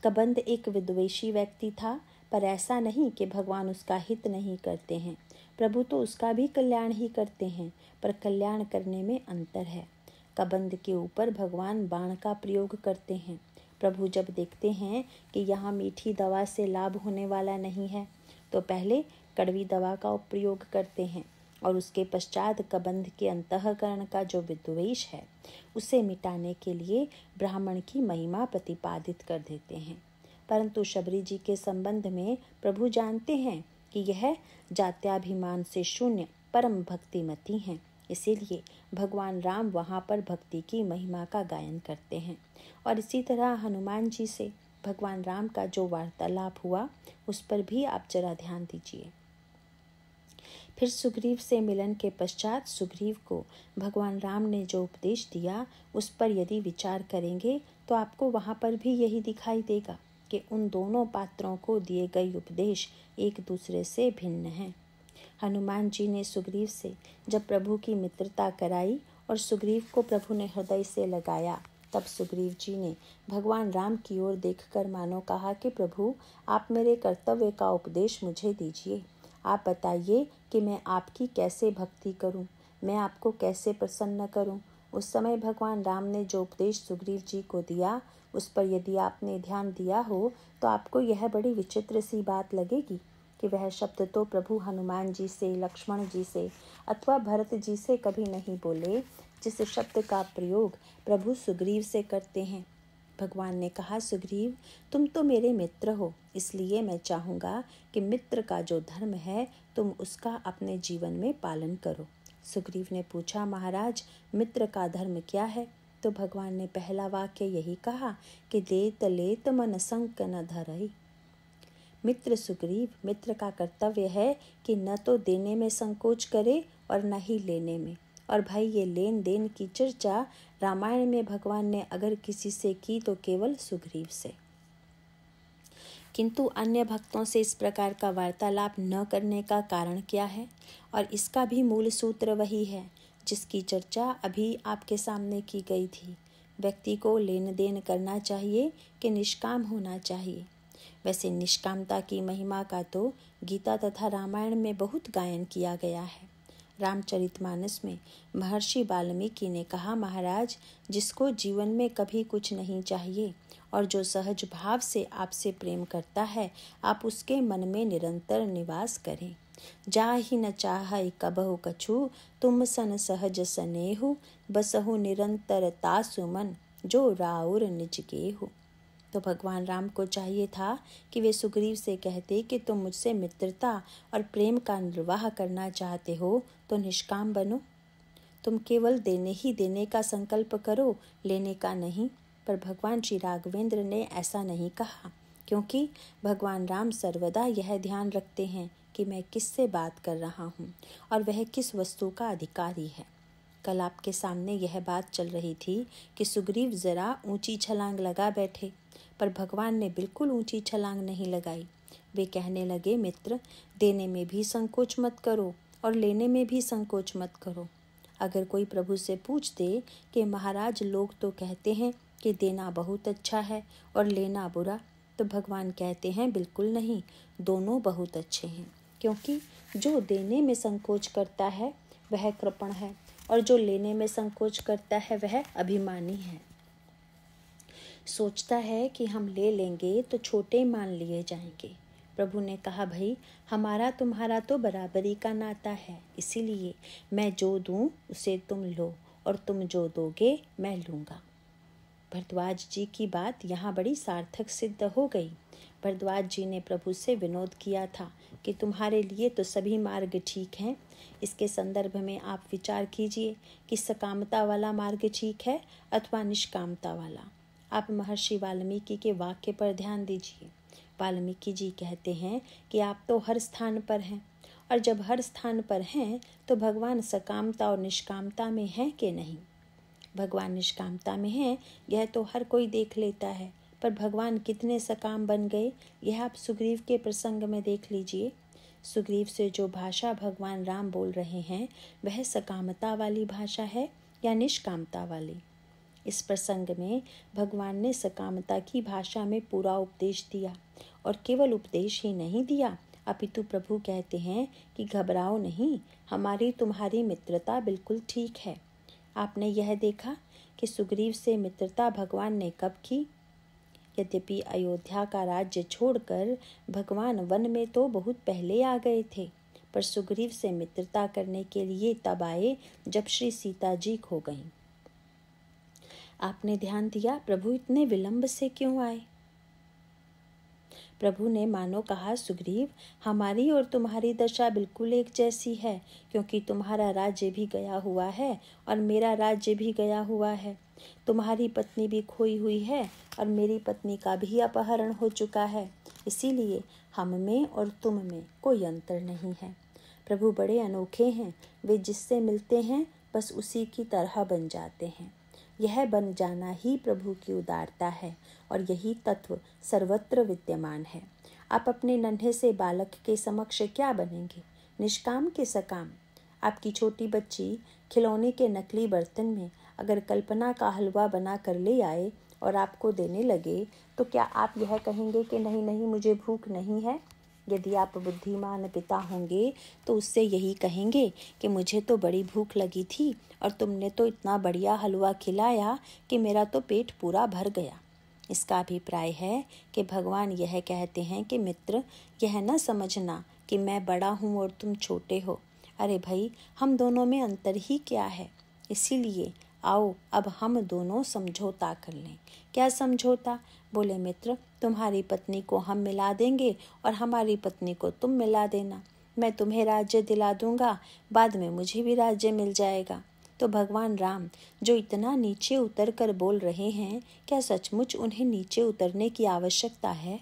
Speaker 1: कबंध एक विद्वेषी व्यक्ति था, पर ऐसा नहीं कि भगवान उसका हित नहीं करते हैं। प्रभु तो उसका भी कल्याण ही करते हैं, पर कल्याण करने में अंतर है। कबंध के ऊपर भगवान बाण का प्रयोग करते हैं। प्रभु जब देखते हैं कि यहाँ मीठी दवा से लाभ होने वाला नहीं है, तो पहले कड़वी दवा का प्रयोग करते हैं और उसके पश्चात कबंध के अंतःकरण का जो विद्वेष है उसे मिटाने के लिए ब्राह्मण की महिमा प्रतिपादित कर देते हैं। परंतु शबरी जी के संबंध में प्रभु जानते हैं कि यह जात्याभिमान से शून्य परम भक्तिमती हैं। इसीलिए भगवान राम वहाँ पर भक्ति की महिमा का गायन करते हैं। और इसी तरह हनुमान जी से भगवान राम का जो वार्तालाप हुआ उस पर भी आप जरा ध्यान दीजिए। फिर सुग्रीव से मिलन के पश्चात सुग्रीव को भगवान राम ने जो उपदेश दिया उस पर यदि विचार करेंगे तो आपको वहाँ पर भी यही दिखाई देगा कि उन दोनों पात्रों को दिए गए उपदेश एक दूसरे से भिन्न हैं। हनुमान जी ने सुग्रीव से जब प्रभु की मित्रता कराई और सुग्रीव को प्रभु ने हृदय से लगाया, तब सुग्रीव जी ने भगवान राम की ओर देखकर मानो कहा कि प्रभु आप मेरे कर्तव्य का उपदेश मुझे दीजिए। आप बताइए कि मैं आपकी कैसे भक्ति करूं, मैं आपको कैसे प्रसन्न करूं। उस समय भगवान राम ने जो उपदेश सुग्रीव जी को दिया उस पर यदि आपने ध्यान दिया हो तो आपको यह बड़ी विचित्र सी बात लगेगी कि वह शब्द तो प्रभु हनुमान जी से, लक्ष्मण जी से अथवा भरत जी से कभी नहीं बोले जिस शब्द का प्रयोग प्रभु सुग्रीव से करते हैं। भगवान ने कहा, सुग्रीव तुम तो मेरे मित्र हो, इसलिए मैं चाहूँगा कि मित्र का जो धर्म है तुम उसका अपने जीवन में पालन करो। सुग्रीव ने पूछा, महाराज मित्र का धर्म क्या है? तो भगवान ने पहला वाक्य यही कहा कि लेत लेत मन संक न धरई। मित्र सुग्रीव, मित्र का कर्तव्य है कि न तो देने में संकोच करे और न ही लेने में। और भाई ये लेन देन की चर्चा रामायण में भगवान ने अगर किसी से की तो केवल सुग्रीव से, किंतु अन्य भक्तों से इस प्रकार का वार्तालाप न करने का कारण क्या है? और इसका भी मूल सूत्र वही है जिसकी चर्चा अभी आपके सामने की गई थी। व्यक्ति को लेन देन करना चाहिए कि निष्काम होना चाहिए। वैसे निष्कामता की महिमा का तो गीता तथा रामायण में बहुत गायन किया गया है। रामचरितमानस में महर्षि वाल्मीकि ने कहा, महाराज जिसको जीवन में कभी कुछ नहीं चाहिए और जो सहज भाव से आपसे प्रेम करता है, आप उसके मन में निरंतर निवास करें। जाहि न चाहै कबहु कछु, तुम सन सहज सनेहु, बसहु निरंतर तासु मन, जो राउर निज गेहु। तो भगवान राम को चाहिए था कि वे सुग्रीव से कहते कि तुम मुझसे मित्रता और प्रेम का निर्वाह करना चाहते हो तो निष्काम बनो। तुम केवल देने ही देने का संकल्प करो, लेने का नहीं। पर भगवान श्री राघवेंद्र ने ऐसा नहीं कहा, क्योंकि भगवान राम सर्वदा यह ध्यान रखते हैं कि मैं किससे बात कर रहा हूँ और वह किस वस्तु का अधिकारी है। कल आपके सामने यह बात चल रही थी कि सुग्रीव जरा ऊंची छलांग लगा बैठे, पर भगवान ने बिल्कुल ऊंची छलांग नहीं लगाई। वे कहने लगे, मित्र, देने में भी संकोच मत करो और लेने में भी संकोच मत करो। अगर कोई प्रभु से पूछ दे कि महाराज, लोग तो कहते हैं कि देना बहुत अच्छा है और लेना बुरा, तो भगवान कहते हैं, बिल्कुल नहीं, दोनों बहुत अच्छे हैं। क्योंकि जो देने में संकोच करता है वह कृपण है और जो लेने में संकोच करता है वह अभिमानी है। सोचता है कि हम ले लेंगे तो छोटे मान लिए जाएंगे। प्रभु ने कहा, भाई, हमारा तुम्हारा तो बराबरी का नाता है, इसीलिए मैं जो दूं उसे तुम लो और तुम जो दोगे मैं लूँगा। भरद्वाज जी की बात यहाँ बड़ी सार्थक सिद्ध हो गई। भरद्वाज जी ने प्रभु से विनोद किया था कि तुम्हारे लिए तो सभी मार्ग ठीक हैं। इसके संदर्भ में आप विचार कीजिए कि सकामता वाला मार्ग ठीक है अथवा निष्कामता वाला। आप महर्षि वाल्मीकि के वाक्य पर ध्यान दीजिए। वाल्मीकि जी कहते हैं कि आप तो हर स्थान पर हैं, और जब हर स्थान पर हैं तो भगवान सकामता और निष्कामता में हैं कि नहीं। भगवान निष्कामता में हैं, यह तो हर कोई देख लेता है, पर भगवान कितने सकाम बन गए यह आप सुग्रीव के प्रसंग में देख लीजिए। सुग्रीव से जो भाषा भगवान राम बोल रहे हैं वह सकामता वाली भाषा है या निष्कामता वाली। इस प्रसंग में भगवान ने सकामता की भाषा में पूरा उपदेश दिया, और केवल उपदेश ही नहीं दिया, अपितु प्रभु कहते हैं कि घबराओ नहीं, हमारी तुम्हारी मित्रता बिल्कुल ठीक है। आपने यह देखा कि सुग्रीव से मित्रता भगवान ने कब की। यद्यपि अयोध्या का राज्य छोड़कर भगवान वन में तो बहुत पहले आ गए थे, पर सुग्रीव से मित्रता करने के लिए तब आए जब श्री सीता जी खो गईं। आपने ध्यान दिया प्रभु इतने विलंब से क्यों आए? प्रभु ने मानो कहा, सुग्रीव, हमारी और तुम्हारी दशा बिल्कुल एक जैसी है, क्योंकि तुम्हारा राज्य भी गया हुआ है और मेरा राज्य भी गया हुआ है। तुम्हारी पत्नी भी खोई हुई है और मेरी पत्नी का भी अपहरण हो चुका है। इसीलिए हम में और तुम में कोई अंतर नहीं है। प्रभु बड़े अनोखे हैं, वे जिससे मिलते हैं बस उसी की तरह बन जाते हैं। यह बन जाना ही प्रभु की उदारता है और यही तत्व सर्वत्र विद्यमान है। आप अपने नन्हे से बालक के समक्ष क्या बनेंगे, निष्काम के सकाम? आपकी छोटी बच्ची खिलौने के नकली बर्तन में अगर कल्पना का हलवा बना कर ले आए और आपको देने लगे, तो क्या आप यह कहेंगे कि नहीं नहीं, मुझे भूख नहीं है? यदि आप बुद्धिमान पिता होंगे तो उससे यही कहेंगे कि मुझे तो बड़ी भूख लगी थी और तुमने तो इतना बढ़िया हलवा खिलाया कि मेरा तो पेट पूरा भर गया। इसका अभिप्राय है कि भगवान यह कहते हैं कि मित्र, यह न समझना कि मैं बड़ा हूँ और तुम छोटे हो। अरे भाई, हम दोनों में अंतर ही क्या है? इसीलिए आओ अब हम दोनों समझौता कर लें। क्या समझौता? बोले, मित्र, तुम्हारी पत्नी को हम मिला देंगे और हमारी पत्नी को तुम मिला देना। मैं तुम्हें राज्य दिला दूंगा, बाद में मुझे भी राज्य मिल जाएगा। तो भगवान राम जो इतना नीचे उतर कर बोल रहे हैं, क्या सचमुच उन्हें नीचे उतरने की आवश्यकता है?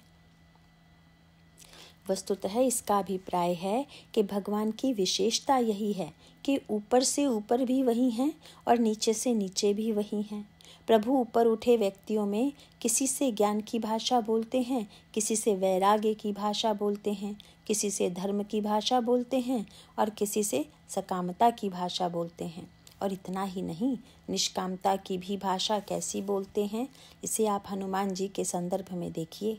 Speaker 1: वस्तुतः इसका अभिप्राय है कि भगवान की विशेषता यही है कि ऊपर से ऊपर भी वही हैं और नीचे से नीचे भी वही हैं। प्रभु ऊपर उठे व्यक्तियों में किसी से ज्ञान की भाषा बोलते हैं, किसी से वैराग्य की भाषा बोलते हैं, किसी से धर्म की भाषा बोलते हैं और किसी से सकामता की भाषा बोलते हैं। और इतना ही नहीं, निष्कामता की भी भाषा कैसी बोलते हैं, इसे आप हनुमान जी के संदर्भ में देखिए।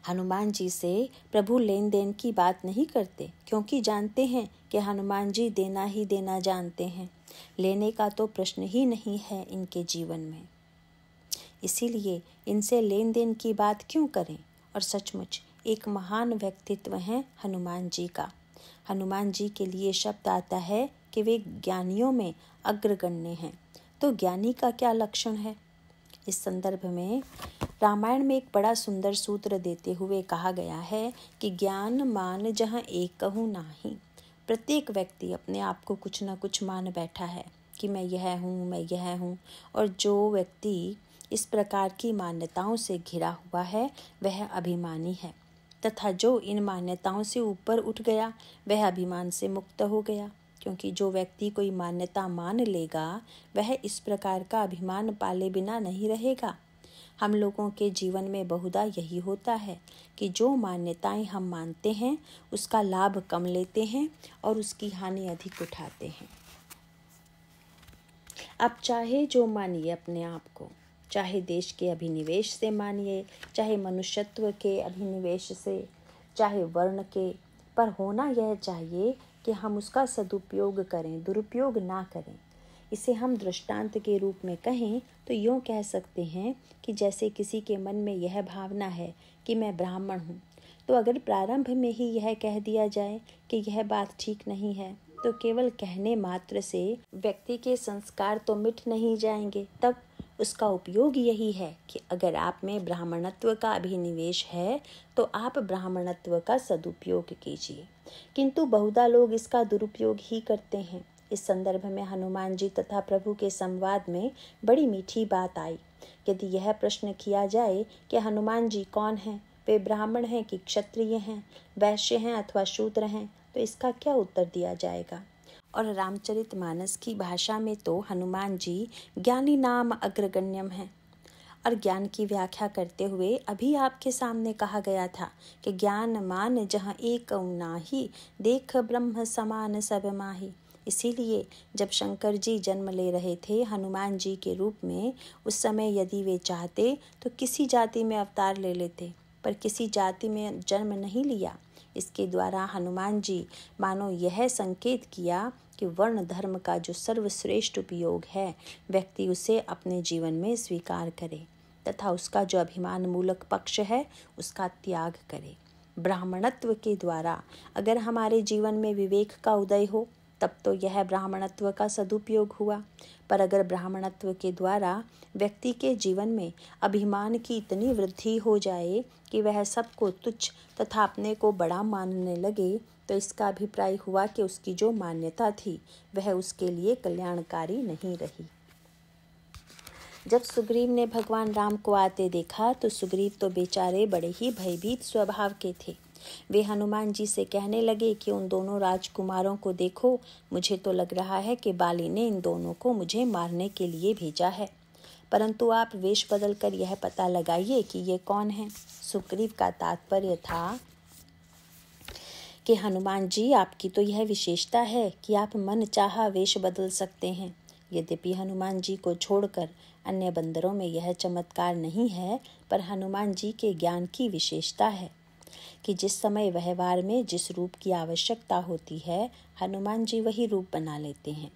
Speaker 1: हनुमान जी से प्रभु लेन देन की बात नहीं करते, क्योंकि जानते हैं कि हनुमान जी देना ही देना जानते हैं। लेने का तो प्रश्न ही नहीं है इनके जीवन में। इसीलिए इनसे लेन देन की बात क्यों करें? और सचमुच एक महान व्यक्तित्व है हनुमान जी का। हनुमान जी के लिए शब्द आता है कि वे ज्ञानियों में अग्रगण्य हैं। तो ज्ञानी का क्या लक्षण है? इस संदर्भ में रामायण में एक बड़ा सुंदर सूत्र देते हुए कहा गया है कि ज्ञान मान जहाँ एक कहूँ नाही। प्रत्येक व्यक्ति अपने आप को कुछ न कुछ मान बैठा है कि मैं यह हूँ, मैं यह हूँ। और जो व्यक्ति इस प्रकार की मान्यताओं से घिरा हुआ है वह अभिमानी है, तथा जो इन मान्यताओं से ऊपर उठ गया वह अभिमान से मुक्त हो गया। क्योंकि जो व्यक्ति कोई मान्यता मान लेगा वह इस प्रकार का अभिमान पाले बिना नहीं रहेगा। हम लोगों के जीवन में बहुधा यही होता है कि जो मान्यताएं हम मानते हैं उसका लाभ कम लेते हैं और उसकी हानि अधिक उठाते हैं। आप चाहे जो मानिए अपने आप को, चाहे देश के अभिनिवेश से मानिए, चाहे मनुष्यत्व के अभिनिवेश से, चाहे वर्ण के, पर होना यह चाहिए कि हम उसका सदुपयोग करें, दुरुपयोग ना करें। इसे हम दृष्टांत के रूप में कहें तो यूँ कह सकते हैं कि जैसे किसी के मन में यह भावना है कि मैं ब्राह्मण हूँ, तो अगर प्रारंभ में ही यह कह दिया जाए कि यह बात ठीक नहीं है, तो केवल कहने मात्र से व्यक्ति के संस्कार तो मिट नहीं जाएंगे। तब उसका उपयोग यही है कि अगर आप में ब्राह्मणत्व का अभिनिवेश है तो आप ब्राह्मणत्व का सदुपयोग कीजिए, किंतु बहुधा लोग इसका दुरुपयोग ही करते हैं। इस संदर्भ में हनुमान जी तथा प्रभु के संवाद में बड़ी मीठी बात आई। यदि यह प्रश्न किया जाए कि हनुमान जी कौन हैं, वे ब्राह्मण हैं कि क्षत्रिय हैं, वैश्य हैं अथवा शूद्र हैं, तो इसका क्या उत्तर दिया जाएगा। और रामचरितमानस की भाषा में तो हनुमान जी ज्ञानी नाम अग्रगण्यम हैं। और ज्ञान की व्याख्या करते हुए अभी आपके सामने कहा गया था कि ज्ञान मान जहाँ एक नाही, देख ब्रह्म समान सब माही। इसीलिए जब शंकर जी जन्म ले रहे थे हनुमान जी के रूप में, उस समय यदि वे चाहते तो किसी जाति में अवतार ले लेते, पर किसी जाति में जन्म नहीं लिया। इसके द्वारा हनुमान जी मानो यह संकेत किया कि वर्ण धर्म का जो सर्वश्रेष्ठ उपयोग है, व्यक्ति उसे अपने जीवन में स्वीकार करे तथा उसका जो अभिमान मूलक पक्ष है उसका त्याग करे। ब्राह्मणत्व के द्वारा अगर हमारे जीवन में विवेक का उदय हो तब तो यह ब्राह्मणत्व का सदुपयोग हुआ, पर अगर ब्राह्मणत्व के द्वारा व्यक्ति के जीवन में अभिमान की इतनी वृद्धि हो जाए कि वह सबको तुच्छ तथा अपने को बड़ा मानने लगे, तो इसका अभिप्राय हुआ कि उसकी जो मान्यता थी वह उसके लिए कल्याणकारी नहीं रही। जब सुग्रीव ने भगवान राम को आते देखा तो सुग्रीव तो बेचारे बड़े ही भयभीत स्वभाव के थे। वे हनुमान जी से कहने लगे कि उन दोनों राजकुमारों को देखो, मुझे तो लग रहा है कि बाली ने इन दोनों को मुझे मारने के लिए भेजा है, परंतु आप वेश बदल कर यह पता लगाइए कि ये कौन है। सुग्रीव का तात्पर्य था कि हनुमान जी आपकी तो यह विशेषता है कि आप मन चाहा वेश बदल सकते हैं। यद्यपि हनुमान जी को छोड़कर अन्य बंदरों में यह चमत्कार नहीं है, पर हनुमान जी के ज्ञान की विशेषता है कि जिस समय व्यवहार में जिस रूप की आवश्यकता होती है हनुमान जी वही रूप बना लेते हैं,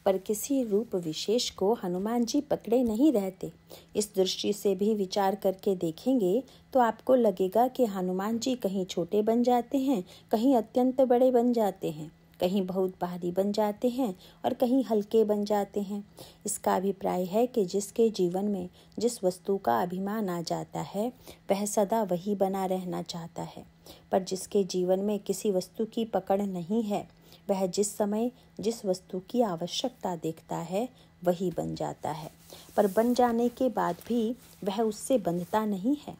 Speaker 1: पर किसी रूप विशेष को हनुमान जी पकड़े नहीं रहते। इस दृष्टि से भी विचार करके देखेंगे तो आपको लगेगा कि हनुमान जी कहीं छोटे बन जाते हैं, कहीं अत्यंत बड़े बन जाते हैं, कहीं बहुत भारी बन जाते हैं और कहीं हल्के बन जाते हैं। इसका अभिप्राय है कि जिसके जीवन में जिस वस्तु का अभिमान आ जाता है वह सदा वही बना रहना चाहता है, पर जिसके जीवन में किसी वस्तु की पकड़ नहीं है वह जिस समय जिस वस्तु की आवश्यकता देखता है वही बन जाता है, पर बन जाने के बाद भी वह उससे बंधता नहीं है।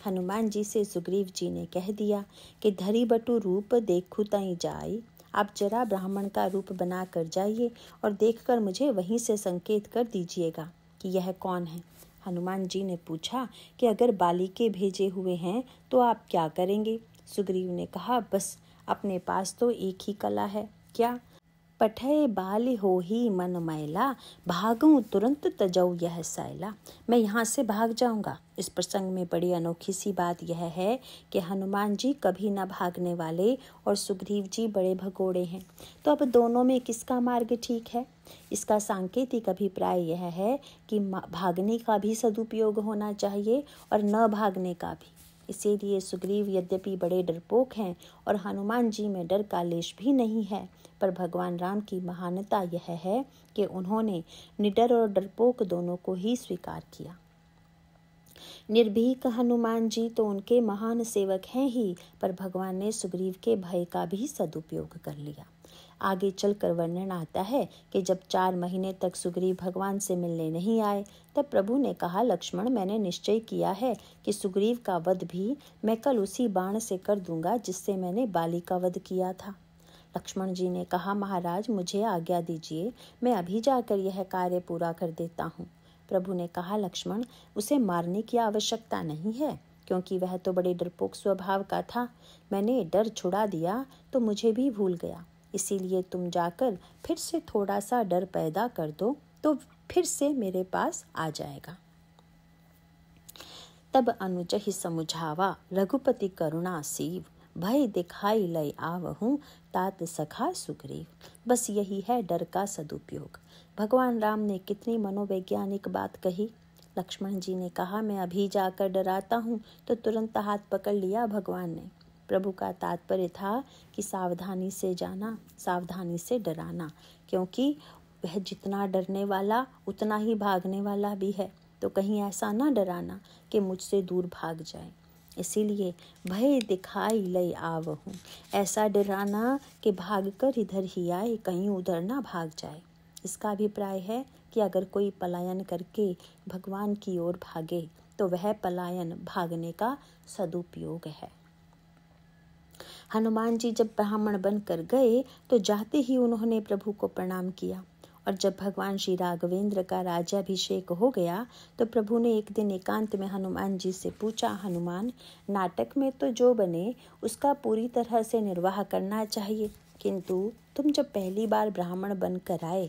Speaker 1: हनुमान जी से सुग्रीव जी ने कह दिया कि धरी बटु रूप देखु तई जाई, आप जरा ब्राह्मण का रूप बना कर जाइए और देखकर मुझे वहीं से संकेत कर दीजिएगा कि यह कौन है। हनुमान जी ने पूछा कि अगर बाली के भेजे हुए हैं तो आप क्या करेंगे। सुग्रीव ने कहा, बस अपने पास तो एक ही कला है। क्या? पठय बाल हो ही मन मैला, भागूं तुरंत तजऊ यह सैला। मैं यहाँ से भाग जाऊंगा। इस प्रसंग में बड़ी अनोखी सी बात यह है कि हनुमान जी कभी न भागने वाले और सुग्रीव जी बड़े भगोड़े हैं, तो अब दोनों में किसका मार्ग ठीक है। इसका सांकेतिक अभिप्राय यह है कि भागने का भी सदुपयोग होना चाहिए और न भागने का भी। इसीलिए सुग्रीव यद्यपि बड़े डरपोक हैं और हनुमान जी में डर का लेश भी नहीं है, पर भगवान राम की महानता यह है कि उन्होंने निडर और डरपोक दोनों को ही स्वीकार किया। निर्भीक हनुमान जी तो उनके महान सेवक हैं ही, पर भगवान ने सुग्रीव के भय का भी सदुपयोग कर लिया। आगे चलकर वर्णन आता है कि जब 4 महीने तक सुग्रीव भगवान से मिलने नहीं आए, तब प्रभु ने कहा, लक्ष्मण, मैंने निश्चय किया है कि सुग्रीव का वध भी मैं कल उसी बाण से कर दूंगा जिससे मैंने बाली का वध किया था। लक्ष्मण जी ने कहा, महाराज मुझे आज्ञा दीजिए, मैं अभी जाकर यह कार्य पूरा कर देता हूँ। प्रभु ने कहा, लक्ष्मण, उसे मारने की आवश्यकता नहीं है, क्योंकि वह तो बड़े डरपोक स्वभाव का था। मैंने डर छुड़ा दिया तो मुझे भी भूल गया। इसीलिए तुम जाकर फिर से थोड़ा सा डर पैदा कर दो तो फिर से मेरे पास आ जाएगा। तब अनुज ही समुझावा, रघुपति करुणा सीव, भय दिखाई लय आवहूं, तात सखा सुग्रीव। बस यही है डर का सदुपयोग। भगवान राम ने कितनी मनोवैज्ञानिक बात कही। लक्ष्मण जी ने कहा, मैं अभी जाकर डराता हूँ, तो तुरंत हाथ पकड़ लिया भगवान ने। प्रभु का तात्पर्य था कि सावधानी से जाना, सावधानी से डराना, क्योंकि वह जितना डरने वाला उतना ही भागने वाला भी है। तो कहीं ऐसा ना डराना कि मुझसे दूर भाग जाए। इसीलिए भय दिखाई लय आवहूं, ऐसा डराना कि भागकर इधर ही आए, कहीं उधर ना भाग जाए। इसका अभिप्राय है कि अगर कोई पलायन करके भगवान की ओर भागे तो वह पलायन भागने का सदुपयोग है। हनुमान जी जब ब्राह्मण बनकर गए तो जाते ही उन्होंने प्रभु को प्रणाम किया। और जब भगवान श्री राघवेंद्र का राज्याभिषेक हो गया तो प्रभु ने एक दिन एकांत में हनुमान जी से पूछा, हनुमान, नाटक में तो जो बने उसका पूरी तरह से निर्वाह करना चाहिए, किंतु तुम जब पहली बार ब्राह्मण बनकर आए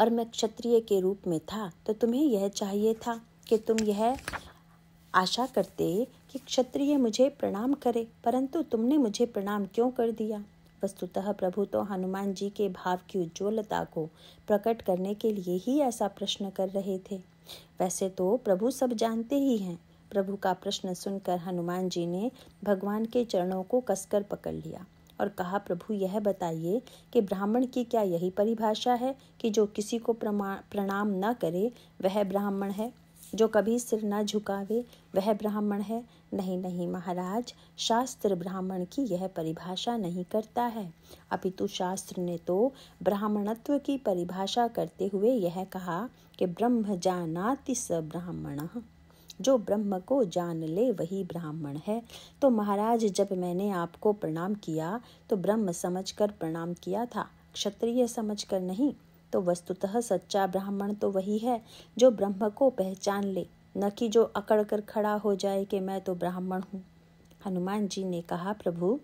Speaker 1: और मैं क्षत्रिय के रूप में था तो तुम्हें यह चाहिए था कि तुम यह आशा करते कि क्षत्रिय मुझे प्रणाम करे, परंतु तुमने मुझे प्रणाम क्यों कर दिया। वस्तुतः प्रभु तो हनुमान जी के भाव की उज्ज्वलता को प्रकट करने के लिए ही ऐसा प्रश्न कर रहे थे। वैसे तो प्रभु सब जानते ही हैं। प्रभु का प्रश्न सुनकर हनुमान जी ने भगवान के चरणों को कसकर पकड़ लिया और कहा, प्रभु यह बताइए कि ब्राह्मण की क्या यही परिभाषा है कि जो किसी को प्रणाम न करे वह ब्राह्मण है, जो कभी सिर न झुकावे वह ब्राह्मण है? नहीं नहीं महाराज, शास्त्र ब्राह्मण की यह परिभाषा नहीं करता है, अपितु शास्त्र ने तो ब्राह्मणत्व की परिभाषा करते हुए यह कहा कि ब्रह्म जानाति स ब्राह्मणः, जो ब्रह्म को जान ले वही ब्राह्मण है। तो महाराज, जब मैंने आपको प्रणाम किया तो ब्रह्म समझकर प्रणाम किया था, क्षत्रिय समझकर नहीं। तो वस्तुतः सच्चा ब्राह्मण तो वही है जो ब्रह्म को पहचान ले, न कि जो अकड़ कर खड़ा हो जाए कि मैं तो ब्राह्मण हूँ। हनुमान जी ने कहा, प्रभु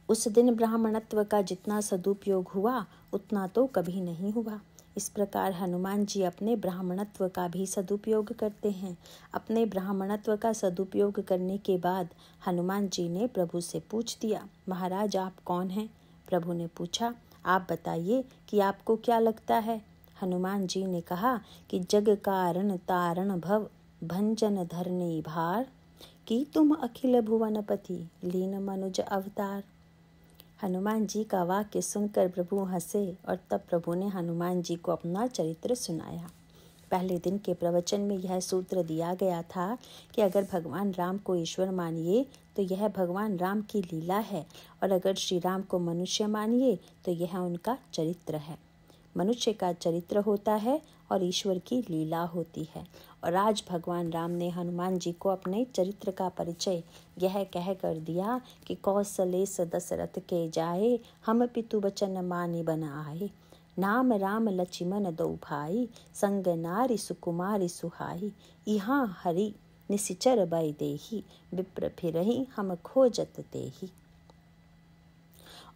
Speaker 1: उस दिन ब्राह्मणत्व का जितना सदुपयोग हुआ उतना तो कभी नहीं हुआ। इस प्रकार हनुमान जी अपने ब्राह्मणत्व का भी सदुपयोग करते हैं। अपने ब्राह्मणत्व का सदुपयोग करने के बाद हनुमान जी ने प्रभु से पूछ दिया, महाराज आप कौन हैं? प्रभु ने पूछा, आप बताइए कि आपको क्या लगता है? हनुमान जी ने कहा कि जग कारण तारण भव, भंजन धरनी भार, कि तुम अखिल भुवनपति लीन मनुज अवतार। हनुमान जी का वाक्य सुनकर प्रभु हंसे और तब प्रभु ने हनुमान जी को अपना चरित्र सुनाया। पहले दिन के प्रवचन में यह सूत्र दिया गया था कि अगर भगवान राम को ईश्वर मानिए तो यह भगवान राम की लीला है, और अगर श्री राम को मनुष्य मानिए तो यह उनका चरित्र है। मनुष्य का चरित्र होता है और ईश्वर की लीला होती है। और आज भगवान राम ने हनुमान जी को अपने चरित्र का परिचय यह कह कर दिया कि कौशलेश दशरथ के जाए, हम पितु वचन मानि बन आए, नाम राम लक्ष्मण दो भाई, संग नारी सुकुमारी सुहाई, यहाँ हरि निसिचर बै देही, विप्र फिरहि हम खोजत तेही।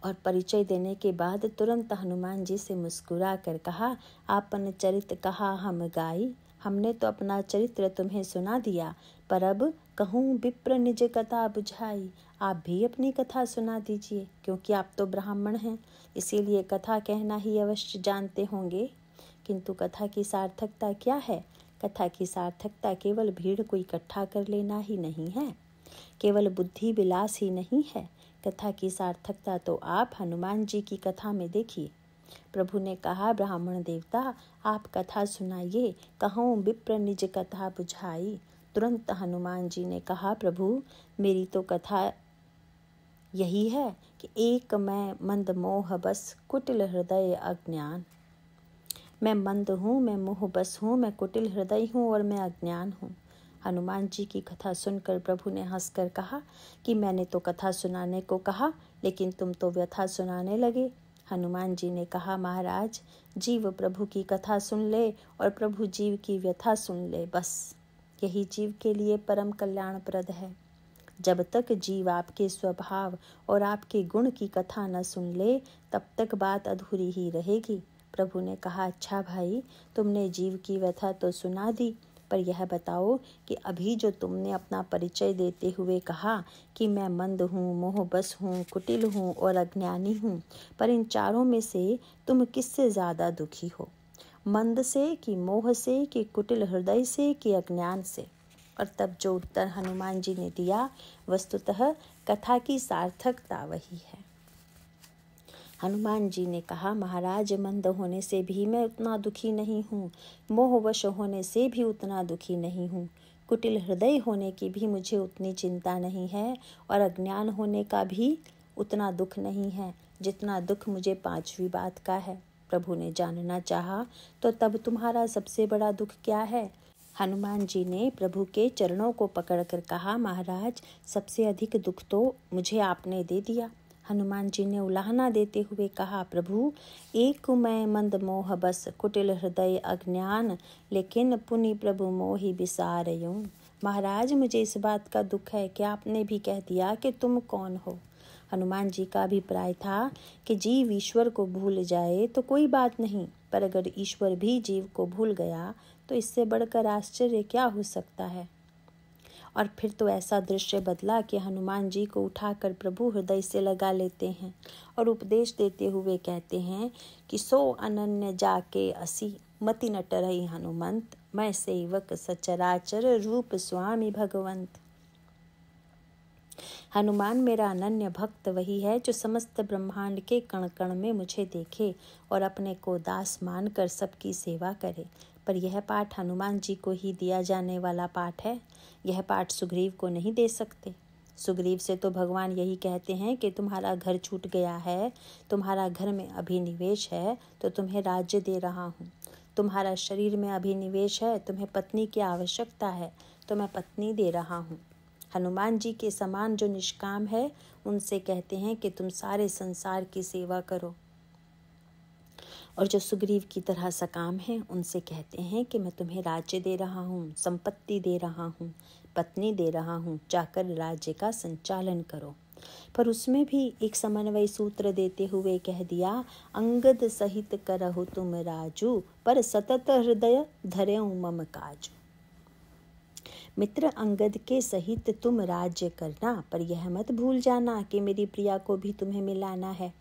Speaker 1: और परिचय देने के बाद तुरंत हनुमान जी से मुस्कुरा कर कहा, आपन चरित कहा हम गाई, हमने तो अपना चरित्र तुम्हें सुना दिया, पर अब कहूँ विप्र निज कथा बुझाई, आप भी अपनी कथा सुना दीजिए, क्योंकि आप तो ब्राह्मण हैं, इसीलिए कथा कहना ही अवश्य जानते होंगे। किंतु कथा की सार्थकता क्या है? कथा की सार्थकता केवल भीड़ को इकट्ठा कर लेना ही नहीं है, केवल बुद्धि विलास ही नहीं है। कथा की सार्थकता तो आप हनुमान जी की कथा में देखिए। प्रभु ने कहा, ब्राह्मण देवता आप कथा सुनाइए, कहूँ विप्र निज कथा बुझाई। तुरंत हनुमान जी ने कहा, प्रभु मेरी तो कथा यही है कि एक मैं मंद मोह बस, कुटिल हृदय अज्ञान। मैं मंद हूँ, मैं मोह बस हूँ, मैं कुटिल हृदय हूँ और मैं अज्ञान हूँ। हनुमान जी की कथा सुनकर प्रभु ने हंसकर कहा कि मैंने तो कथा सुनाने को कहा, लेकिन तुम तो व्यथा सुनाने लगे। हनुमान जी ने कहा, महाराज, जीव प्रभु की कथा सुन ले और प्रभु जीव की व्यथा सुन ले, बस यही जीव के लिए परम कल्याणप्रद है। जब तक जीव आपके स्वभाव और आपके गुण की कथा न सुन ले, तब तक बात अधूरी ही रहेगी। प्रभु ने कहा, अच्छा भाई, तुमने जीव की व्यथा तो सुना दी, पर यह बताओ कि अभी जो तुमने अपना परिचय देते हुए कहा कि मैं मंद हूँ, मोहबस हूँ, कुटिल हूँ और अज्ञानी हूँ, पर इन चारों में से तुम किससे ज़्यादा दुखी हो? मंद से कि मोह से कि कुटिल हृदय से कि अज्ञान से? और तब जो उत्तर हनुमान जी ने दिया, वस्तुतः कथा की सार्थकता वही है। हनुमान जी ने कहा, महाराज, मंद होने से भी मैं उतना दुखी नहीं हूँ, मोहवश होने से भी उतना दुखी नहीं हूँ, कुटिल हृदय होने की भी मुझे उतनी चिंता नहीं है और अज्ञान होने का भी उतना दुख नहीं है जितना दुख मुझे पांचवी बात का है। प्रभु ने जानना चाहा, तो तब तुम्हारा सबसे बड़ा दुख क्या है? हनुमान जी ने प्रभु के चरणों को पकड़कर कहा, महाराज, सबसे अधिक दुख तो मुझे आपने दे दिया। हनुमान जी ने उलाहना देते हुए कहा, प्रभु, एक मैं मंद मोह बस, कुटिल हृदय अज्ञान, लेकिन पुनि प्रभु मोहि बिसारयूं। महाराज, मुझे इस बात का दुख है कि आपने भी कह दिया कि तुम कौन हो। हनुमान जी का अभिप्राय था कि जीव ईश्वर को भूल जाए तो कोई बात नहीं, पर अगर ईश्वर भी जीव को भूल गया तो इससे बढ़कर आश्चर्य क्या हो सकता है। और फिर तो ऐसा दृश्य बदला कि हनुमान जी को उठाकर प्रभु हृदय से लगा लेते हैं और उपदेश देते हुए कहते हैं कि सो अनन्य जाके असी, मति न टरई हनुमंत, मैं सेवक सचराचर, रूप स्वामी भगवंत। हनुमान, मेरा अनन्य भक्त वही है जो समस्त ब्रह्मांड के कण कण में मुझे देखे और अपने को दास मानकर सबकी सेवा करे। पर यह पाठ हनुमान जी को ही दिया जाने वाला पाठ है। यह पाठ सुग्रीव को नहीं दे सकते। सुग्रीव से तो भगवान यही कहते हैं कि तुम्हारा घर छूट गया है, तुम्हारा घर में अभिनिवेश है तो तुम्हें राज्य दे रहा हूँ, तुम्हारा शरीर में अभिनिवेश है, तुम्हें पत्नी की आवश्यकता है तो मैं पत्नी दे रहा हूँ। हनुमान जी के समान जो निष्काम है, उनसे कहते हैं कि तुम सारे संसार की सेवा करो, और जो सुग्रीव की तरह सकाम है, उनसे कहते हैं कि मैं तुम्हें राज्य दे रहा हूँ, संपत्ति दे रहा हूँ, पत्नी दे रहा हूँ, जाकर राज्य का संचालन करो। पर उसमें भी एक समन्वय सूत्र देते हुए कह दिया, अंगद सहित करहु तुम राजू, पर सतत हृदय धरेऊ मम काजू। मित्र अंगद के सहित तुम राज्य करना, पर यह मत भूल जाना कि मेरी प्रिया को भी तुम्हें मिलाना है।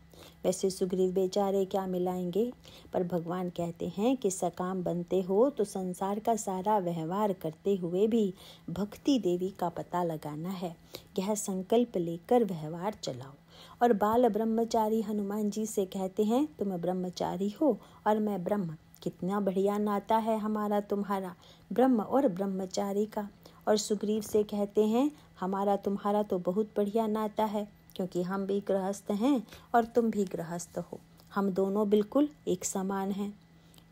Speaker 1: वैसे सुग्रीव बेचारे क्या मिलाएंगे, पर भगवान कहते हैं कि सकाम बनते हो तो संसार का सारा व्यवहार करते हुए भी भक्ति देवी का पता लगाना है। यह संकल्प लेकर व्यवहार चलाओ। और बाल ब्रह्मचारी हनुमान जी से कहते हैं, तुम ब्रह्मचारी हो और मैं ब्रह्म, कितना बढ़िया नाता है हमारा तुम्हारा, ब्रह्म और ब्रह्मचारी का। और सुग्रीव से कहते हैं, हमारा तुम्हारा तो बहुत बढ़िया नाता है, क्योंकि हम भी गृहस्थ हैं और तुम भी गृहस्थ हो, हम दोनों बिल्कुल एक समान हैं।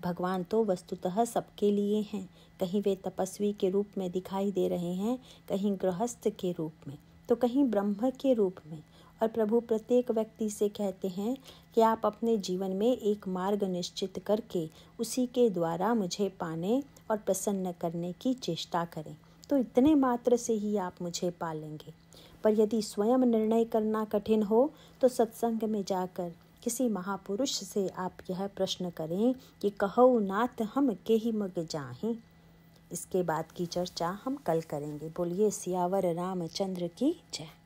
Speaker 1: भगवान तो वस्तुतः सबके लिए हैं, कहीं वे तपस्वी के रूप में दिखाई दे रहे हैं, कहीं गृहस्थ के रूप में, तो कहीं ब्रह्म के रूप में। और प्रभु प्रत्येक व्यक्ति से कहते हैं कि आप अपने जीवन में एक मार्ग निश्चित करके उसी के द्वारा मुझे पाने और प्रसन्न करने की चेष्टा करें, तो इतने मात्र से ही आप मुझे पालेंगे। पर यदि स्वयं निर्णय करना कठिन हो तो सत्संग में जाकर किसी महापुरुष से आप यह प्रश्न करें कि कहो नाथ हम केहि मग जाहि। इसके बाद की चर्चा हम कल करेंगे। बोलिए सियावर रामचंद्र की जय।